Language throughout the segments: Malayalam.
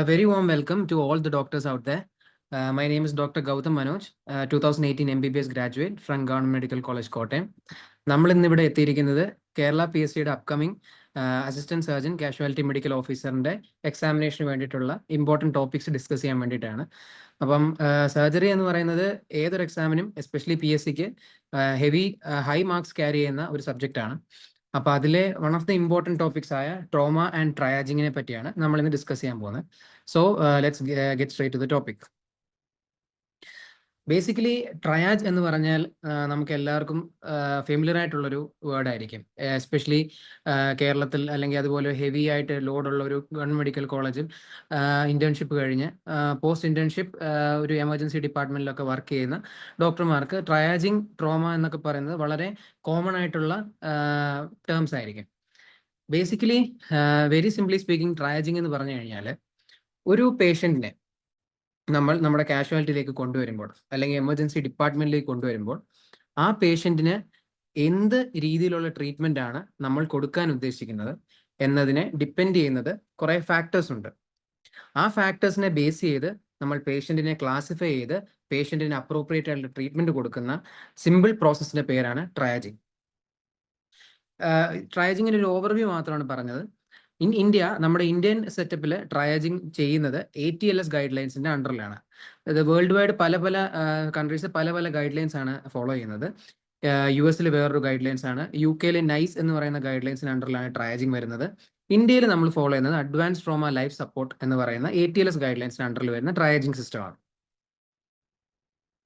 Very warm welcome to all the doctors out there. My name is Dr. Gautam Manoj, 2018 MBBS graduate from Government Medical College, Kottayam. നമ്മൾ ഇന്നിവിടെ എത്തിയിരിക്കുന്നത് കേരള PSCയുടെ upcoming assistant surgeon casualty medical ഓഫീസറിന്റെ എക്സാമിനേഷന് വേണ്ടിയിട്ടുള്ള ഇമ്പോർട്ടൻറ്റ് ടോപ്പിക്സ് ഡിസ്കസ് ചെയ്യാൻ വേണ്ടിയിട്ടാണ്. അപ്പം സർജറി എന്ന് പറയുന്നത് ഏതൊരു എക്സാമിനും എസ്പെഷ്യലി PSCക്ക് ഹൈ മാർക്സ് ക്യാരി ചെയ്യുന്ന ഒരു സബ്ജക്റ്റ് ആണ്. അപ്പോൾ അതിലെ one of the important topics ആയ ട്രോമ ആൻഡ് ട്രയാജിങ്ങിനെ പറ്റിയാണ് നമ്മൾ ഇന്ന് ഡിസ്കസ് ചെയ്യാൻ പോകുന്നത്. So let's get straight to the topic. Basically triage എന്ന് പറഞ്ഞാൽ നമുക്ക് എല്ലാവർക്കും ഫെമിലിയർ ആയിട്ടുള്ളൊരു വേർഡ് ആയിരിക്കും. എസ്പെഷ്യലി കേരളത്തിൽ അല്ലെങ്കിൽ അതുപോലെ ഹെവി ആയിട്ട് ലോഡുള്ള ഒരു ഗവൺമെന്റ് മെഡിക്കൽ കോളേജിൽ ഇന്റേൺഷിപ്പ് കഴിഞ്ഞ് പോസ്റ്റ് ഇന്റേൺഷിപ്പ് ഒരു എമർജൻസി ഡിപ്പാർട്ട്മെന്റിലൊക്കെ വർക്ക് ചെയ്യുന്ന ഡോക്ടർമാർക്ക് ട്രയാജിങ് ട്രോമ എന്നൊക്കെ പറയുന്നത് വളരെ കോമൺ ആയിട്ടുള്ള ടേംസ് ആയിരിക്കും. ബേസിക്കലി വെരി സിംപ്ലി സ്പീക്കിംഗ്, ട്രയാജിങ് എന്ന് പറഞ്ഞു കഴിഞ്ഞാൽ ഒരു പേഷ്യൻറ്റിനെ നമ്മൾ നമ്മുടെ കാഷ്വാലിറ്റിയിലേക്ക് കൊണ്ടുവരുമ്പോൾ അല്ലെങ്കിൽ എമർജൻസി ഡിപ്പാർട്ട്മെന്റിലേക്ക് കൊണ്ടുവരുമ്പോൾ ആ പേഷ്യൻറ്റിന് എന്ത് രീതിയിലുള്ള ട്രീറ്റ്മെന്റ് ആണ് നമ്മൾ കൊടുക്കാൻ ഉദ്ദേശിക്കുന്നത് എന്നതിനെ ഡിപ്പെൻഡ് ചെയ്യുന്നത് കുറേ ഫാക്ടേഴ്സ് ഉണ്ട്. ആ ഫാക്ടേഴ്സിനെ ബേസ് ചെയ്ത് നമ്മൾ പേഷ്യൻറ്റിനെ ക്ലാസിഫൈ ചെയ്ത് പേഷ്യൻറ്റിന് അപ്രോപ്രിയേറ്റ് ആയിട്ടുള്ള ട്രീറ്റ്മെന്റ് കൊടുക്കുന്ന സിമ്പിൾ പ്രോസസ്സിന്റെ പേരാണ് ട്രയാജിങ്. ട്രയാജിങ്ങിൻ്റെ ഒരു ഓവർവ്യൂ മാത്രമാണ് പറഞ്ഞത്. ഇൻ ഇന്ത്യ, നമ്മുടെ ഇന്ത്യൻ സെറ്റപ്പിൽ ട്രയാജിങ് ചെയ്യുന്നത് ATLS ഗൈഡ് ലൈൻസിന്റെ അണ്ടറിലാണ്. അത് വേൾഡ് വൈഡ് പല കൺട്രീസ് പല ഗൈഡ് ലൈൻസ് ആണ് ഫോളോ ചെയ്യുന്നത്. US വേറൊരു ഗൈഡ് ലൈൻസ് ആണ്. UK NICE എന്ന് പറയുന്ന ഗൈഡ് ലൈൻസിന്റെ അണ്ടറിലാണ് ട്രയാജിങ് വരുന്നത്. ഇന്ത്യയിൽ നമ്മൾ ഫോളോ ചെയ്യുന്നത് അഡ്വാൻസ് ട്രോമ ലൈഫ് സപ്പോർട്ട് എന്ന് പറയുന്ന ATLS ഗൈഡ് ലൈൻസിന്റെ അണ്ടറിൽ വരുന്ന ട്രയാജിങ് സിസ്റ്റമാണ്.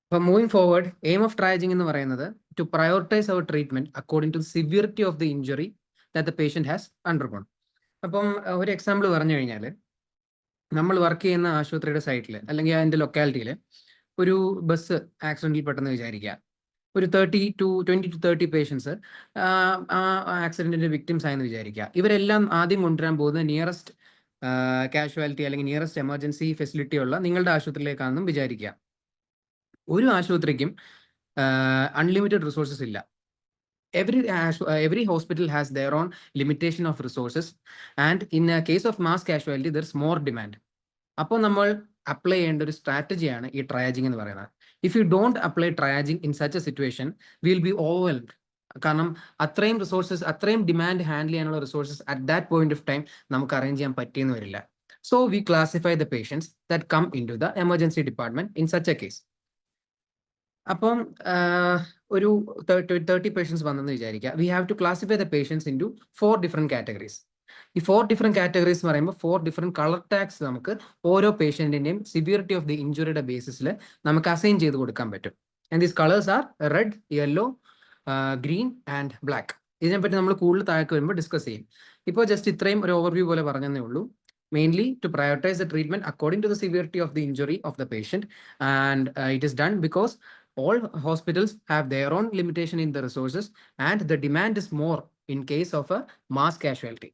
അപ്പോൾ moving forward, aim of triaging എന്ന് പറയുന്നത് to prioritise our treatment according to severity of the injury that the patient has undergone. അപ്പം ഒരു എക്സാമ്പിൾ പറഞ്ഞു കഴിഞ്ഞാൽ, നമ്മൾ വർക്ക് ചെയ്യുന്ന ആശുപത്രിയുടെ സൈറ്റിൽ അല്ലെങ്കിൽ അതിൻ്റെ ലൊക്കാലിറ്റിയിൽ ഒരു ബസ് ആക്സിഡൻറ്റിൽ പെട്ടെന്ന് വിചാരിക്കുക. ഒരു 20 to 30 പേഷ്യൻസ് ആ ആക്സിഡൻറ്റിൻ്റെ വിക്ടിംസ് ആയെന്ന് വിചാരിക്കുക. ഇവരെല്ലാം ആദ്യം കൊണ്ടുവരാൻ പോകുന്നത് നിയറസ്റ്റ് കാഷ്വാലിറ്റി അല്ലെങ്കിൽ നിയറസ്റ്റ് എമർജൻസി ഫെസിലിറ്റി ഉള്ള നിങ്ങളുടെ ആശുപത്രിയിലേക്കാണെന്നും വിചാരിക്കുക. ഒരു ആശുപത്രിക്കും അൺലിമിറ്റഡ് റിസോഴ്സസ് ഇല്ല. Every hospital has their own limitation of resources, and in a case of mass casualty there's more demand. അപ്പോൾ നമ്മൾ അപ്ലൈ ചെയ്യേണ്ട ഒരു സ്ട്രാറ്റജിയാണ് ഈ ട്രയാജിങ് എന്ന് പറയുന്നത്. If you don't apply triaging in such a situation will be overwhelmed. കാരണം അത്രയും റിസോഴ്സസ്, അത്രയും ഡിമാൻഡ് ഹാൻഡിൽ ചെയ്യാനുള്ള resources at that point of time നമുക്ക് അറേഞ്ച് ചെയ്യാൻ പറ്റിയെന്ന് വരില്ല. So we classify the patients that come in to the emergency department in such a case. അപ്പം ഒരു 30 പേഷ്യൻസ് വന്നെന്ന് വിചാരിക്കുക. We have to classify the patients into 4 different categories. ഈ 4 ഡിഫറെൻറ്റ് കാറ്റഗറീസ് എന്ന് പറയുമ്പോൾ 4 ഡിഫറെൻറ്റ് കളർ ടാഗ്സ് നമുക്ക് ഓരോ പേഷ്യൻറ്റിൻ്റെയും സിവിയറിറ്റി ഓഫ് ദി ഇഞ്ചുറിയുടെ ബേസിസിൽ നമുക്ക് അസൈൻ ചെയ്ത് കൊടുക്കാൻ പറ്റും. And these colours are red, yellow, green and black. ഇതിനെപ്പറ്റി നമ്മൾ കൂടുതൽ താഴേക്ക് വരുമ്പോൾ ഡിസ്കസ് ചെയ്യും. ഇപ്പോൾ ജസ്റ്റ് ഇത്രയും ഒരു ഓവർവ്യൂ പോലെ പറഞ്ഞതേ ഉള്ളൂ. Mainly to prioritize the treatment according to the severity of the injury of the patient, and it is done because all hospitals have their own limitation in the resources and the demand is more in case of a mass casualty.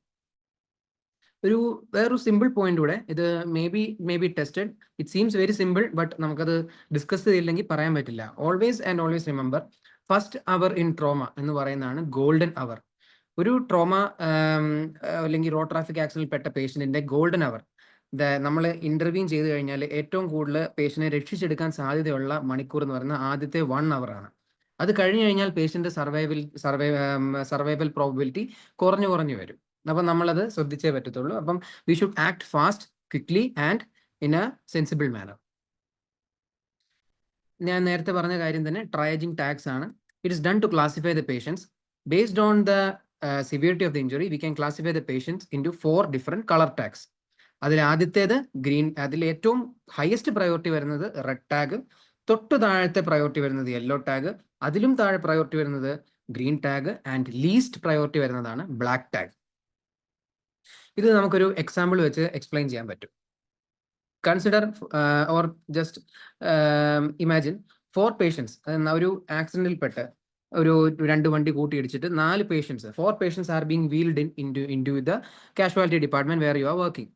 വേറൊരു സിമ്പിൾ പോയിന്റ് കൂടെ, ഇത് may be tested. It seems very simple, but നമുക്കത് ഡിസ്കസ് ചെയ്തില്ലെങ്കിൽ പറയാൻ പറ്റില്ല. Always remember, first hour in trauma എന്ന് പറയുന്നതാണ് ഗോൾഡൻ അവർ. ഒരു ട്രോമ അല്ലെങ്കിൽ റോഡ് ട്രാഫിക് ആക്സിഡന്റിൽ പെട്ട പേഷ്യന്റിന്റെ ഗോൾഡൻ അവർ, നമ്മൾ ഇന്റർവ്യൂ ചെയ്ത് കഴിഞ്ഞാൽ ഏറ്റവും കൂടുതൽ പേഷ്യന്റിനെ രക്ഷിച്ചെടുക്കാൻ സാധ്യതയുള്ള മണിക്കൂർ എന്ന് പറയുന്നത് ആദ്യത്തെ 1 hour ആണ്. അത് കഴിഞ്ഞു കഴിഞ്ഞാൽ പേഷ്യന്റ് സർവൈവൽ പ്രോബിലിറ്റി കുറഞ്ഞു വരും. അപ്പം നമ്മളത് ശ്രദ്ധിച്ചേ പറ്റത്തുള്ളൂ. അപ്പം we should act fast, quickly and in a sensible manner. ഞാൻ നേരത്തെ പറഞ്ഞ കാര്യം തന്നെ ട്രയാജിങ് ടാഗ്സ് ആണ്. It is done to classify the patients based on the severity of the injury. We can classify the patients into 4 different color tags. അതിൽ ആദ്യത്തേത് ഗ്രീൻ, അതിൽ ഏറ്റവും ഹയസ്റ്റ് പ്രയോറിറ്റി വരുന്നത് റെഡ് ടാഗ്, തൊട്ട് താഴത്തെ പ്രയോറിറ്റി വരുന്നത് യെല്ലോ ടാഗ്, അതിലും താഴെ പ്രയോറിറ്റി വരുന്നത് green tag, and least priority വരുന്നതാണ് ബ്ലാക്ക് ടാഗ്. ഇത് നമുക്കൊരു എക്സാമ്പിൾ വെച്ച് എക്സ്പ്ലെയിൻ ചെയ്യാൻ പറ്റും. Consider or just imagine 4 patients ഒരു ആക്സിഡന്റിൽപ്പെട്ട് ഒരു 2 വണ്ടി കൂട്ടിയിടിച്ചിട്ട് 4 patients, 4 patients are being wheeled in to the casualty department where you are working.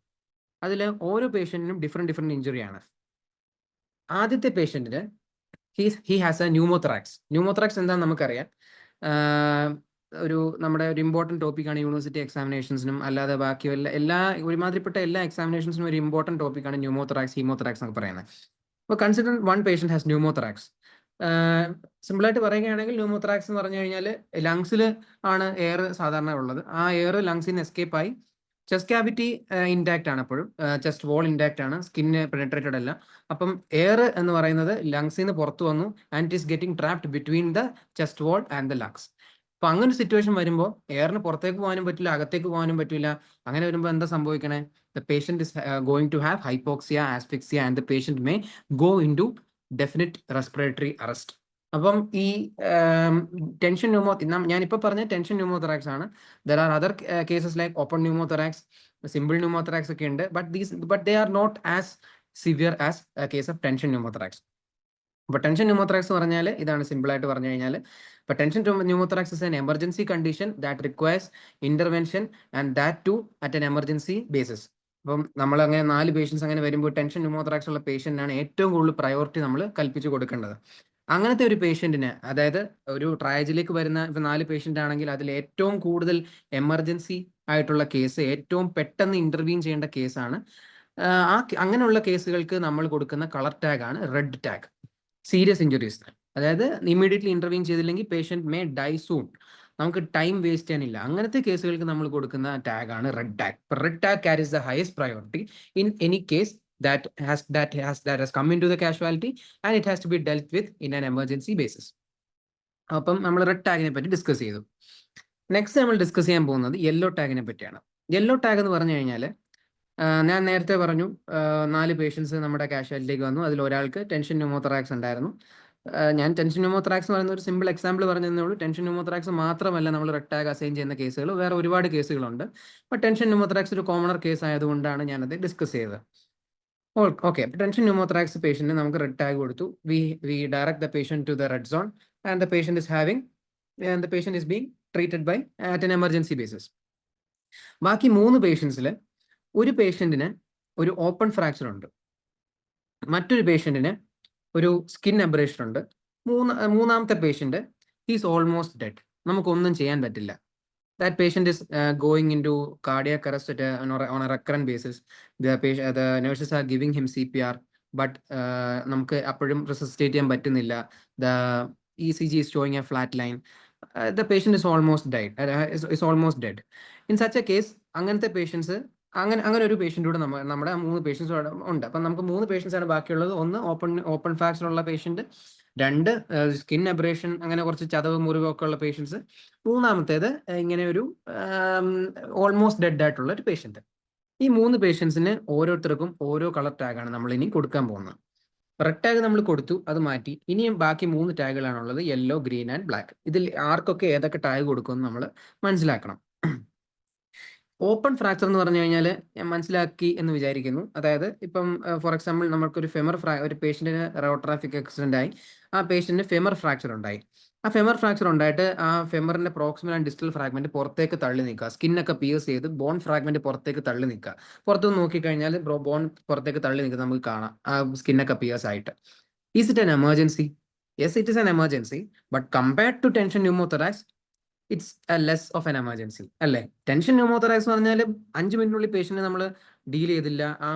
അതിൽ ഓരോ പേഷ്യന്റിനും ഡിഫറെന്റ് ഇഞ്ചുറിയാണ്. ആദ്യത്തെ പേഷ്യന്റിന് he has a pneumothorax. Pneumothorax എന്താണെന്ന് നമുക്കറിയാം. ഒരു നമ്മുടെ ഒരു ഇമ്പോർട്ടൻറ്റ് ടോപ്പിക്കാണ് യൂണിവേഴ്സിറ്റി എക്സാമിനേഷൻസിനും അല്ലാതെ ബാക്കി എല്ലാ ഒരുമാതിരിപ്പെട്ട എല്ലാ എക്സാമിനേഷൻസിനും ഒരു ഇമ്പോർട്ടൻറ്റ് ടോപ്പിക്കാണ് ന്യൂമോതൊറാക്സ്, ഹീമോതൊറാക്സ് എന്നൊക്കെ പറയുന്നത്. അപ്പോൾ consider one patient has pneumothorax. സിമ്പിളായിട്ട് പറയുകയാണെങ്കിൽ ന്യൂമോതൊറാക്സ് എന്ന് പറഞ്ഞു കഴിഞ്ഞാൽ ലങ്സിൽ ആണ് എയർ സാധാരണ ഉള്ളത്. ആ എയർ ലങ്സിൽ നിന്ന് എസ്കേപ്പ് ആയി ചെസ്റ്റ് ക്യാവിറ്റി ഇൻടാക്റ്റ് ആണ്, എപ്പോഴും ചെസ്റ്റ് വോൾ ഇൻടാക്റ്റ് ആണ്, സ്കിന്ന് പെനെട്രേറ്റഡ് അല്ല. അപ്പം എയർ എന്ന് പറയുന്നത് ലങ്സിൽ നിന്ന് പുറത്തു വന്നു and it is getting trapped between the chest wall and the lungs. അപ്പൊ അങ്ങനെ ഒരു സിറ്റുവേഷൻ വരുമ്പോൾ എയറിന് പുറത്തേക്ക് പോകാനും പറ്റില്ല, അകത്തേക്ക് പോകാനും പറ്റില്ല. അങ്ങനെ വരുമ്പോൾ എന്താ സംഭവിക്കണേ? The patient is going to have hypoxia, asphyxia and the patient may go into definite respiratory arrest. അപ്പം ഈ ടെൻഷൻ ഞാനിപ്പോൾ പറഞ്ഞ ടെൻഷൻ ന്യൂമോതൊറാക്സ് ആണ്. There are other cases like open pneumothorax, simple pneumothorax ഒക്കെ ഉണ്ട്. But they are not as severe as case of tension pneumothorax. അപ്പോൾ ടെൻഷൻ ന്യൂമോതൊറാക്സ് എന്ന് പറഞ്ഞാൽ ഇതാണ് സിമ്പിളായിട്ട് പറഞ്ഞു കഴിഞ്ഞാൽ. ഇപ്പോൾ tension pneumothorax is an emergency condition that requires intervention and that too at an emergency basis. അപ്പം നമ്മൾ അങ്ങനെ 4 പേഷ്യൻസ് അങ്ങനെ വരുമ്പോൾ ടെൻഷൻ ന്യൂമോതൊറാക്സ് ഉള്ള പേഷ്യന്റിനാണ് ഏറ്റവും കൂടുതൽ പ്രയോറിറ്റി നമ്മൾ കൽപ്പിച്ച് കൊടുക്കേണ്ടത്. അങ്ങനത്തെ ഒരു പേഷ്യന്റിന്, അതായത് ഒരു ട്രയലിലേക്ക് വരുന്ന ഇപ്പം 4 പേഷ്യന്റ് ആണെങ്കിൽ അതിൽ ഏറ്റവും കൂടുതൽ എമർജൻസി ആയിട്ടുള്ള കേസ്, ഏറ്റവും പെട്ടെന്ന് ഇന്റർവീൻ ചെയ്യേണ്ട കേസാണ്. അങ്ങനെയുള്ള കേസുകൾക്ക് നമ്മൾ കൊടുക്കുന്ന കളർ ടാഗ് ആണ് റെഡ് ടാഗ്. സീരിയസ് ഇഞ്ചുറീസ്, അതായത് ഇമ്മീഡിയറ്റ്ലി ഇന്റർവീൻ ചെയ്തില്ലെങ്കിൽ പേഷ്യന്റ് മേ ഡൈ സൂൺ, നമുക്ക് ടൈം വേസ്റ്റ് ചെയ്യാനില്ല. അങ്ങനത്തെ കേസുകൾക്ക് നമ്മൾ കൊടുക്കുന്ന ടാഗ് ആണ് red tag. Red tag carries the highest priority in any case that has come into the casualty and it has to be dealt with in an emergency basis. അപ്പം നമ്മൾ റെഡ് ടാഗിനെ പറ്റി ഡിസ്കസ് ചെയ്തു. നെക്സ്റ്റ് നമ്മൾ ഡിസ്കസ് ചെയ്യാൻ പോകുന്നത് യെല്ലോ ടാഗിനെ പറ്റിയാണ്. യെല്ലോ ടാഗ് എന്ന് പറഞ്ഞു കഴിഞ്ഞാൽ ഞാൻ നേരത്തെ പറഞ്ഞു 4 പേഷ്യൻസ് നമ്മുടെ കാഷ്വാലിറ്റിയിലേക്ക് വന്നു. അതിൽ ഒരാൾക്ക് ടെൻഷൻ ന്യൂമോതൊറാക്സ് ഉണ്ടായിരുന്നു. ഞാൻ ടെൻഷൻ ന്യൂമോതൊറാക്സ് എന്ന് പറയുന്ന ഒരു സിമ്പിൾ എക്സാമ്പിൾ പറഞ്ഞതേ ഉള്ളൂ. ടെൻഷൻ ന്യൂമോതൊറാക്സ് മാത്രമല്ല നമ്മൾ റെഡ് ടാഗ് അസൈൻ ചെയ്യുന്ന കേസുകൾ വേറെ ഒരുപാട് കേസുകളുണ്ട്. അപ്പോൾ ടെൻഷൻ ന്യൂമോതൊറാക്സ് ഒരു കോമണർ കേസ് ആയതുകൊണ്ടാണ് ഞാനത് ഡിസ്കസ് ചെയ്തത്. ഓക്കെ, ടെൻഷൻ ന്യൂമോതൊറാക്സ് പേഷ്യന്റിന് നമുക്ക് റെഡ് ടാഗ് കൊടുത്തു. We direct the patient to the red zone and the patient is being treated by at an emergency basis. ബാക്കി 3 പേഷ്യൻസിൽ ഒരു പേഷ്യന്റിന് ഒരു ഓപ്പൺ ഫ്രാക്ചർ ഉണ്ട്, മറ്റൊരു പേഷ്യന്റിന് ഒരു സ്കിൻ അബ്രേഷൻ ഉണ്ട്, മൂന്നാമത്തെ പേഷ്യന്റ് ഈസ് ഓൾമോസ്റ്റ് ഡെഡ്. നമുക്കൊന്നും ചെയ്യാൻ പറ്റില്ല. That patient is going into cardiac arrest on a recurrent basis. The nurses are giving him CPR, but നമുക്ക് അപ്പോഴും resuscitate ചെയ്യാൻ പറ്റുന്നില്ല. The ECG is showing a flat line. The patient is almost almost dead. In such a case, അങ്ങനത്തെ പേഷ്യൻസ് അങ്ങനെ ഒരു പേഷ്യൻ്റ് കൂടെ നമ്മുടെ 3 പേഷ്യൻസ് ഉണ്ട്. അപ്പം നമുക്ക് 3 പേഷ്യൻസ് ആണ് ബാക്കിയുള്ളത്. ഒന്ന് ഓപ്പൺ ഫ്രാക്ചർ ഉള്ള പേഷ്യന്റ്, 2 സ്കിൻ അബ്രേഷൻ അങ്ങനെ കുറച്ച് ചതവ് മുറിവൊക്കെ ഉള്ള പേഷ്യൻസ്, മൂന്നാമത്തേത് ഇങ്ങനെ ഒരു ഓൾമോസ്റ്റ് ഡെഡ് ആയിട്ടുള്ള ഒരു പേഷ്യന്റ്. ഈ 3 പേഷ്യൻസിന് ഓരോരുത്തർക്കും ഓരോ കളർ ടാഗാണ് നമ്മൾ ഇനി കൊടുക്കാൻ പോകുന്നത്. റെഡ് ടാഗ് നമ്മൾ കൊടുത്തു, അത് മാറ്റി. ഇനിയും ബാക്കി 3 ടാഗുകളാണുള്ളത്, യെല്ലോ, ഗ്രീൻ ആൻഡ് ബ്ലാക്ക്. ഇതിൽ ആർക്കൊക്കെ ഏതൊക്കെ ടാഗ് കൊടുക്കുമെന്ന് നമ്മൾ മനസ്സിലാക്കണം. ഓപ്പൺ ഫ്രാക്ചർ എന്ന് പറഞ്ഞു കഴിഞ്ഞാൽ ഞാൻ മനസ്സിലാക്കി എന്ന് വിചാരിക്കുന്നു. അതായത് ഇപ്പം ഫോർ എക്സാമ്പിൾ നമുക്കൊരു ഒരു പേഷ്യന്റിന് റോഡ് ട്രാഫിക് ആക്സിഡന്റ് ആയി, ആ പേഷ്യന്റിന് ഫെമർ ഫ്രാക്ചർ ഉണ്ടായി. ആ ഫെമർ ഫ്രാക്ചർ ഉണ്ടായിട്ട് ആ ഫെമറിന്റെ പ്രോക്സിമൽ ആൻഡ് ഡിസ്റ്റൽ ഫ്രാഗ്മെന്റ് പുറത്തേക്ക് തള്ളി നിൽക്കുക, സ്കിന്നൊക്കെ പിയേഴ്സ് ചെയ്ത് ബോൺ ഫ്രാഗ്മെന്റ് പുറത്തേക്ക് തള്ളി നിൽക്കുക. പുറത്തുനിന്ന് നോക്കിക്കഴിഞ്ഞാൽ ബോൺ പുറത്തേക്ക് തള്ളി നിൽക്കുന്നത് നമുക്ക് കാണാം, ആ സ്കിന്നൊക്കെ പിയേഴ്സ് ആയിട്ട്. Is it an emergency? Yes, it is an emergency. But compared to tension pneumothorax it's less of an emergency അല്ലേ? ടെൻഷൻ ന്യൂമോതൊറാക്സ് എന്ന് പറഞ്ഞാൽ 5 മിനിറ്റിനുള്ളിൽ പേഷ്യന്റ് നമ്മൾ ഡീൽ ചെയ്തില്ല, ആ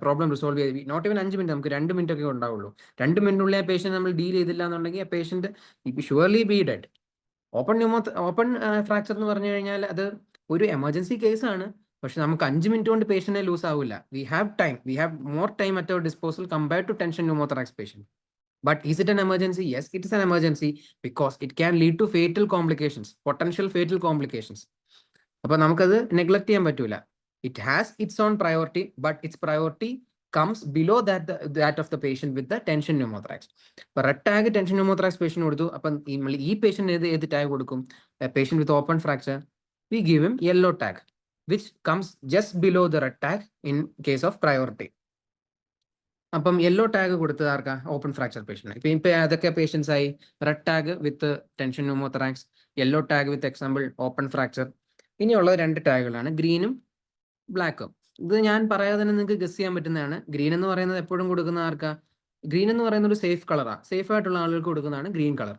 പ്രോബ്ലം റിസോൾവ് ചെയ്ത്, നോട്ട് ഈവൻ 5 മിനിറ്റ്, നമുക്ക് 2 മിനിറ്റ് ഒക്കെ ഉണ്ടാവുള്ളൂ. 2 മിനിറ്റിനുള്ളിൽ ആ പേഷ്യന്റ് നമ്മൾ ഡീൽ ചെയ്തില്ല എന്നുണ്ടെങ്കിൽ ആ patient surely B dead. Open fracture എന്ന് പറഞ്ഞു കഴിഞ്ഞാൽ അത് ഒരു എമർജൻസി കേസാണ്, പക്ഷെ നമുക്ക് 5 മിനിറ്റ് കൊണ്ട് പേഷ്യന്റിനെ ലൂസ് ആവില്ല. We have more time at our disposal compared to tension pneumothorax patient. But is it an emergency? Yes, it is an emergency because it can lead to fatal complications, potential fatal complications. അപ്പോൾ നമുക്കത് നെഗ്ലക്ട് ചെയ്യാൻ പറ്റൂല. It has its own priority, but its priority comes below that of the patient with the tension pneumothorax. അപ്പോൾ red tag tension pneumothorax patient കൊടുത്തു. അപ്പം ഈ പേഷ്യന്റ് ഏത് ടാഗ് കൊടുക്കും? Patient with open fracture, we give him yellow tag, which comes just below the red tag in case of priority. അപ്പം യെല്ലോ ടാഗ് കൊടുത്തത് ആർക്കാ? Open fracture patient. ഇപ്പൊ അതൊക്കെ പേഷ്യൻസ് ആയി red tag with tension pneumothorax, yellow tag with example open fracture. ഇനിയുള്ളത് 2 ടാഗുകളാണ്, ഗ്രീനും ബ്ലാക്കും. ഇത് ഞാൻ പറയാതെ തന്നെ നിങ്ങൾക്ക് ഗസ് ചെയ്യാൻ പറ്റുന്നതാണ്. ഗ്രീൻ എന്ന് പറയുന്നത് എപ്പോഴും കൊടുക്കുന്ന ആർക്കാ? ഗ്രീൻ എന്ന് പറയുന്ന ഒരു സേഫ് കളറാണ്, സേഫ് ആയിട്ടുള്ള ആളുകൾക്ക് കൊടുക്കുന്നതാണ് ഗ്രീൻ കളർ.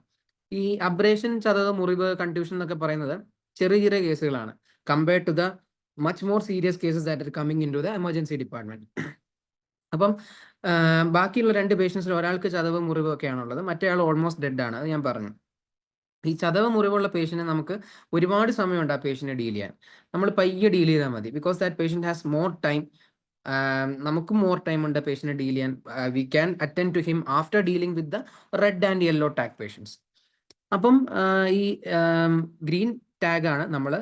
ഈ അബ്രേഷൻ, ചതവ്, മുറിവ്, കൺട്യൂഷൻ എന്നൊക്കെ പറയുന്നത് ചെറിയ ചെറിയ കേസുകളാണ് compared to the much more serious cases that are coming in to the emergency department. അപ്പം ബാക്കിയുള്ള 2 പേഷ്യൻസിൽ ഒരാൾക്ക് ചതവ് മുറിവ് ഒക്കെയാണുള്ളത്, മറ്റേ ആൾ ഓൾമോസ്റ്റ് ഡെഡ് ആണ്. അത് ഞാൻ പറഞ്ഞു. ഈ ചതവ് മുറിവുള്ള പേഷ്യനെ നമുക്ക് ഒരുപാട് സമയമുണ്ട് ആ പേഷ്യനെ ഡീൽ ചെയ്യാൻ. നമ്മൾ പയ്യെ ഡീൽ ചെയ്താൽ മതി. Because that patient has more time. നമുക്കും മോർ ടൈം ഉണ്ട് പേഷ്യനെ ഡീൽ ചെയ്യാൻ. We can attend to him after dealing with the red and yellow tag patients. അപ്പം ഈ ഗ്രീൻ ടാഗ് ആണ് നമ്മൾ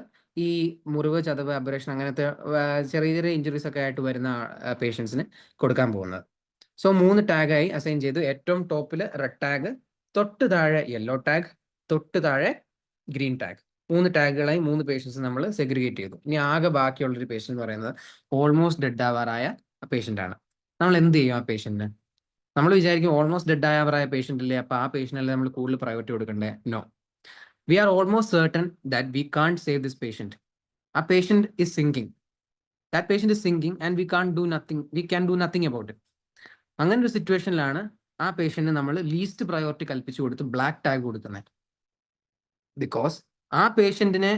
ഈ മുറിവ്, ചതവ്, അബറേഷൻ അങ്ങനത്തെ ചെറിയ ചെറിയ ഇഞ്ചുറീസ് ഒക്കെ ആയിട്ട് വരുന്ന പേഷ്യൻസിന് കൊടുക്കാൻ പോകുന്നത്. സോ 3 ടാഗായി അസൈൻ ചെയ്തു. ഏറ്റവും ടോപ്പിൽ റെഡ് ടാഗ്, തൊട്ട് താഴെ യെല്ലോ ടാഗ്, തൊട്ട് താഴെ ഗ്രീൻ ടാഗ്. 3 ടാഗുകളായി 3 പേഷ്യൻസ് നമ്മൾ സെഗ്രിഗേറ്റ് ചെയ്തു. ഇനി ആകെ ബാക്കിയുള്ളൊരു പേഷ്യൻ്റ് എന്ന് പറയുന്നത് ഓൾമോസ്റ്റ് ഡെഡ് ആവാറായ പേഷ്യൻ്റ് ആണ്. നമ്മൾ എന്ത് ചെയ്യും ആ പേഷ്യൻറ്റിന്? നമ്മൾ വിചാരിക്കും ഓൾമോസ്റ്റ് ഡെഡ് ആവാറായ പേഷ്യൻ്റ് അല്ലേ, അപ്പോൾ ആ പേഷ്യൻ്റല്ലേ നമ്മൾ കൂടുതൽ പ്രയോറിറ്റി കൊടുക്കണ്ടേ? No, we are almost certain that we can't save this patient. ആ patient is sinking. That patient is sinking and we can do nothing about it. അങ്ങനെ ഒരു സിറ്റുവേഷനിലാണ് ആ പേഷ്യന്റിന് നമ്മൾ ലീസ്റ്റ് പ്രയോറിറ്റി കൽപ്പിച്ചു കൊടുത്ത് ബ്ലാക്ക് ടാഗ് കൊടുക്കുന്നത്. ബിക്കോസ് ആ പേഷ്യന്റിനെ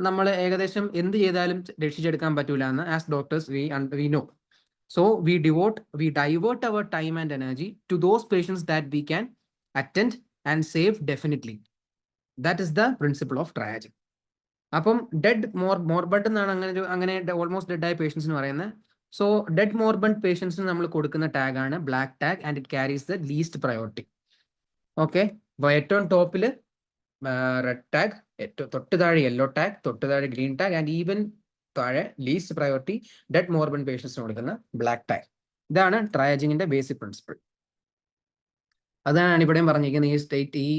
നമ്മൾ ഏകദേശം എന്ത് ചെയ്താലും രക്ഷിച്ചെടുക്കാൻ പറ്റൂല എന്ന് as doctors we know. So we divert our time and energy to those patients that we can attend and save definitely. That is the principle of triaging. അപ്പം ഡെഡ് മോർബഡ് എന്നാണ് അങ്ങനെ ഓൾമോസ്റ്റ് ഡെഡ് ആയ പേഷ്യൻസിന് പറയുന്നത്. സോ ഡെഡ് മോർബഡ് പേഷ്യൻസിന് നമ്മൾ കൊടുക്കുന്ന ടാഗ് ആണ് black tag and it carries the least priority. Okay, അപ്പോൾ ഏറ്റവും ടോപ്പിൽ റെഡ് ടാഗ്, ഏറ്റവും തൊട്ട് താഴെ യെല്ലോ ടാഗ്, തൊട്ട് താഴെ ഗ്രീൻ ടാഗ് ആൻഡ് ഈവൻ താഴെ ലീസ്റ്റ് പ്രയോറിറ്റി ഡെഡ് മോർബഡ് പേഷ്യൻസിന് കൊടുക്കുന്ന ബ്ലാക്ക് ടാഗ്. ഇതാണ് ട്രയാജിങ്ങിന്റെ ബേസിക് പ്രിൻസിപ്പിൾ. അതാണ് ഇവിടെയും പറഞ്ഞിരിക്കുന്നത്. ഈ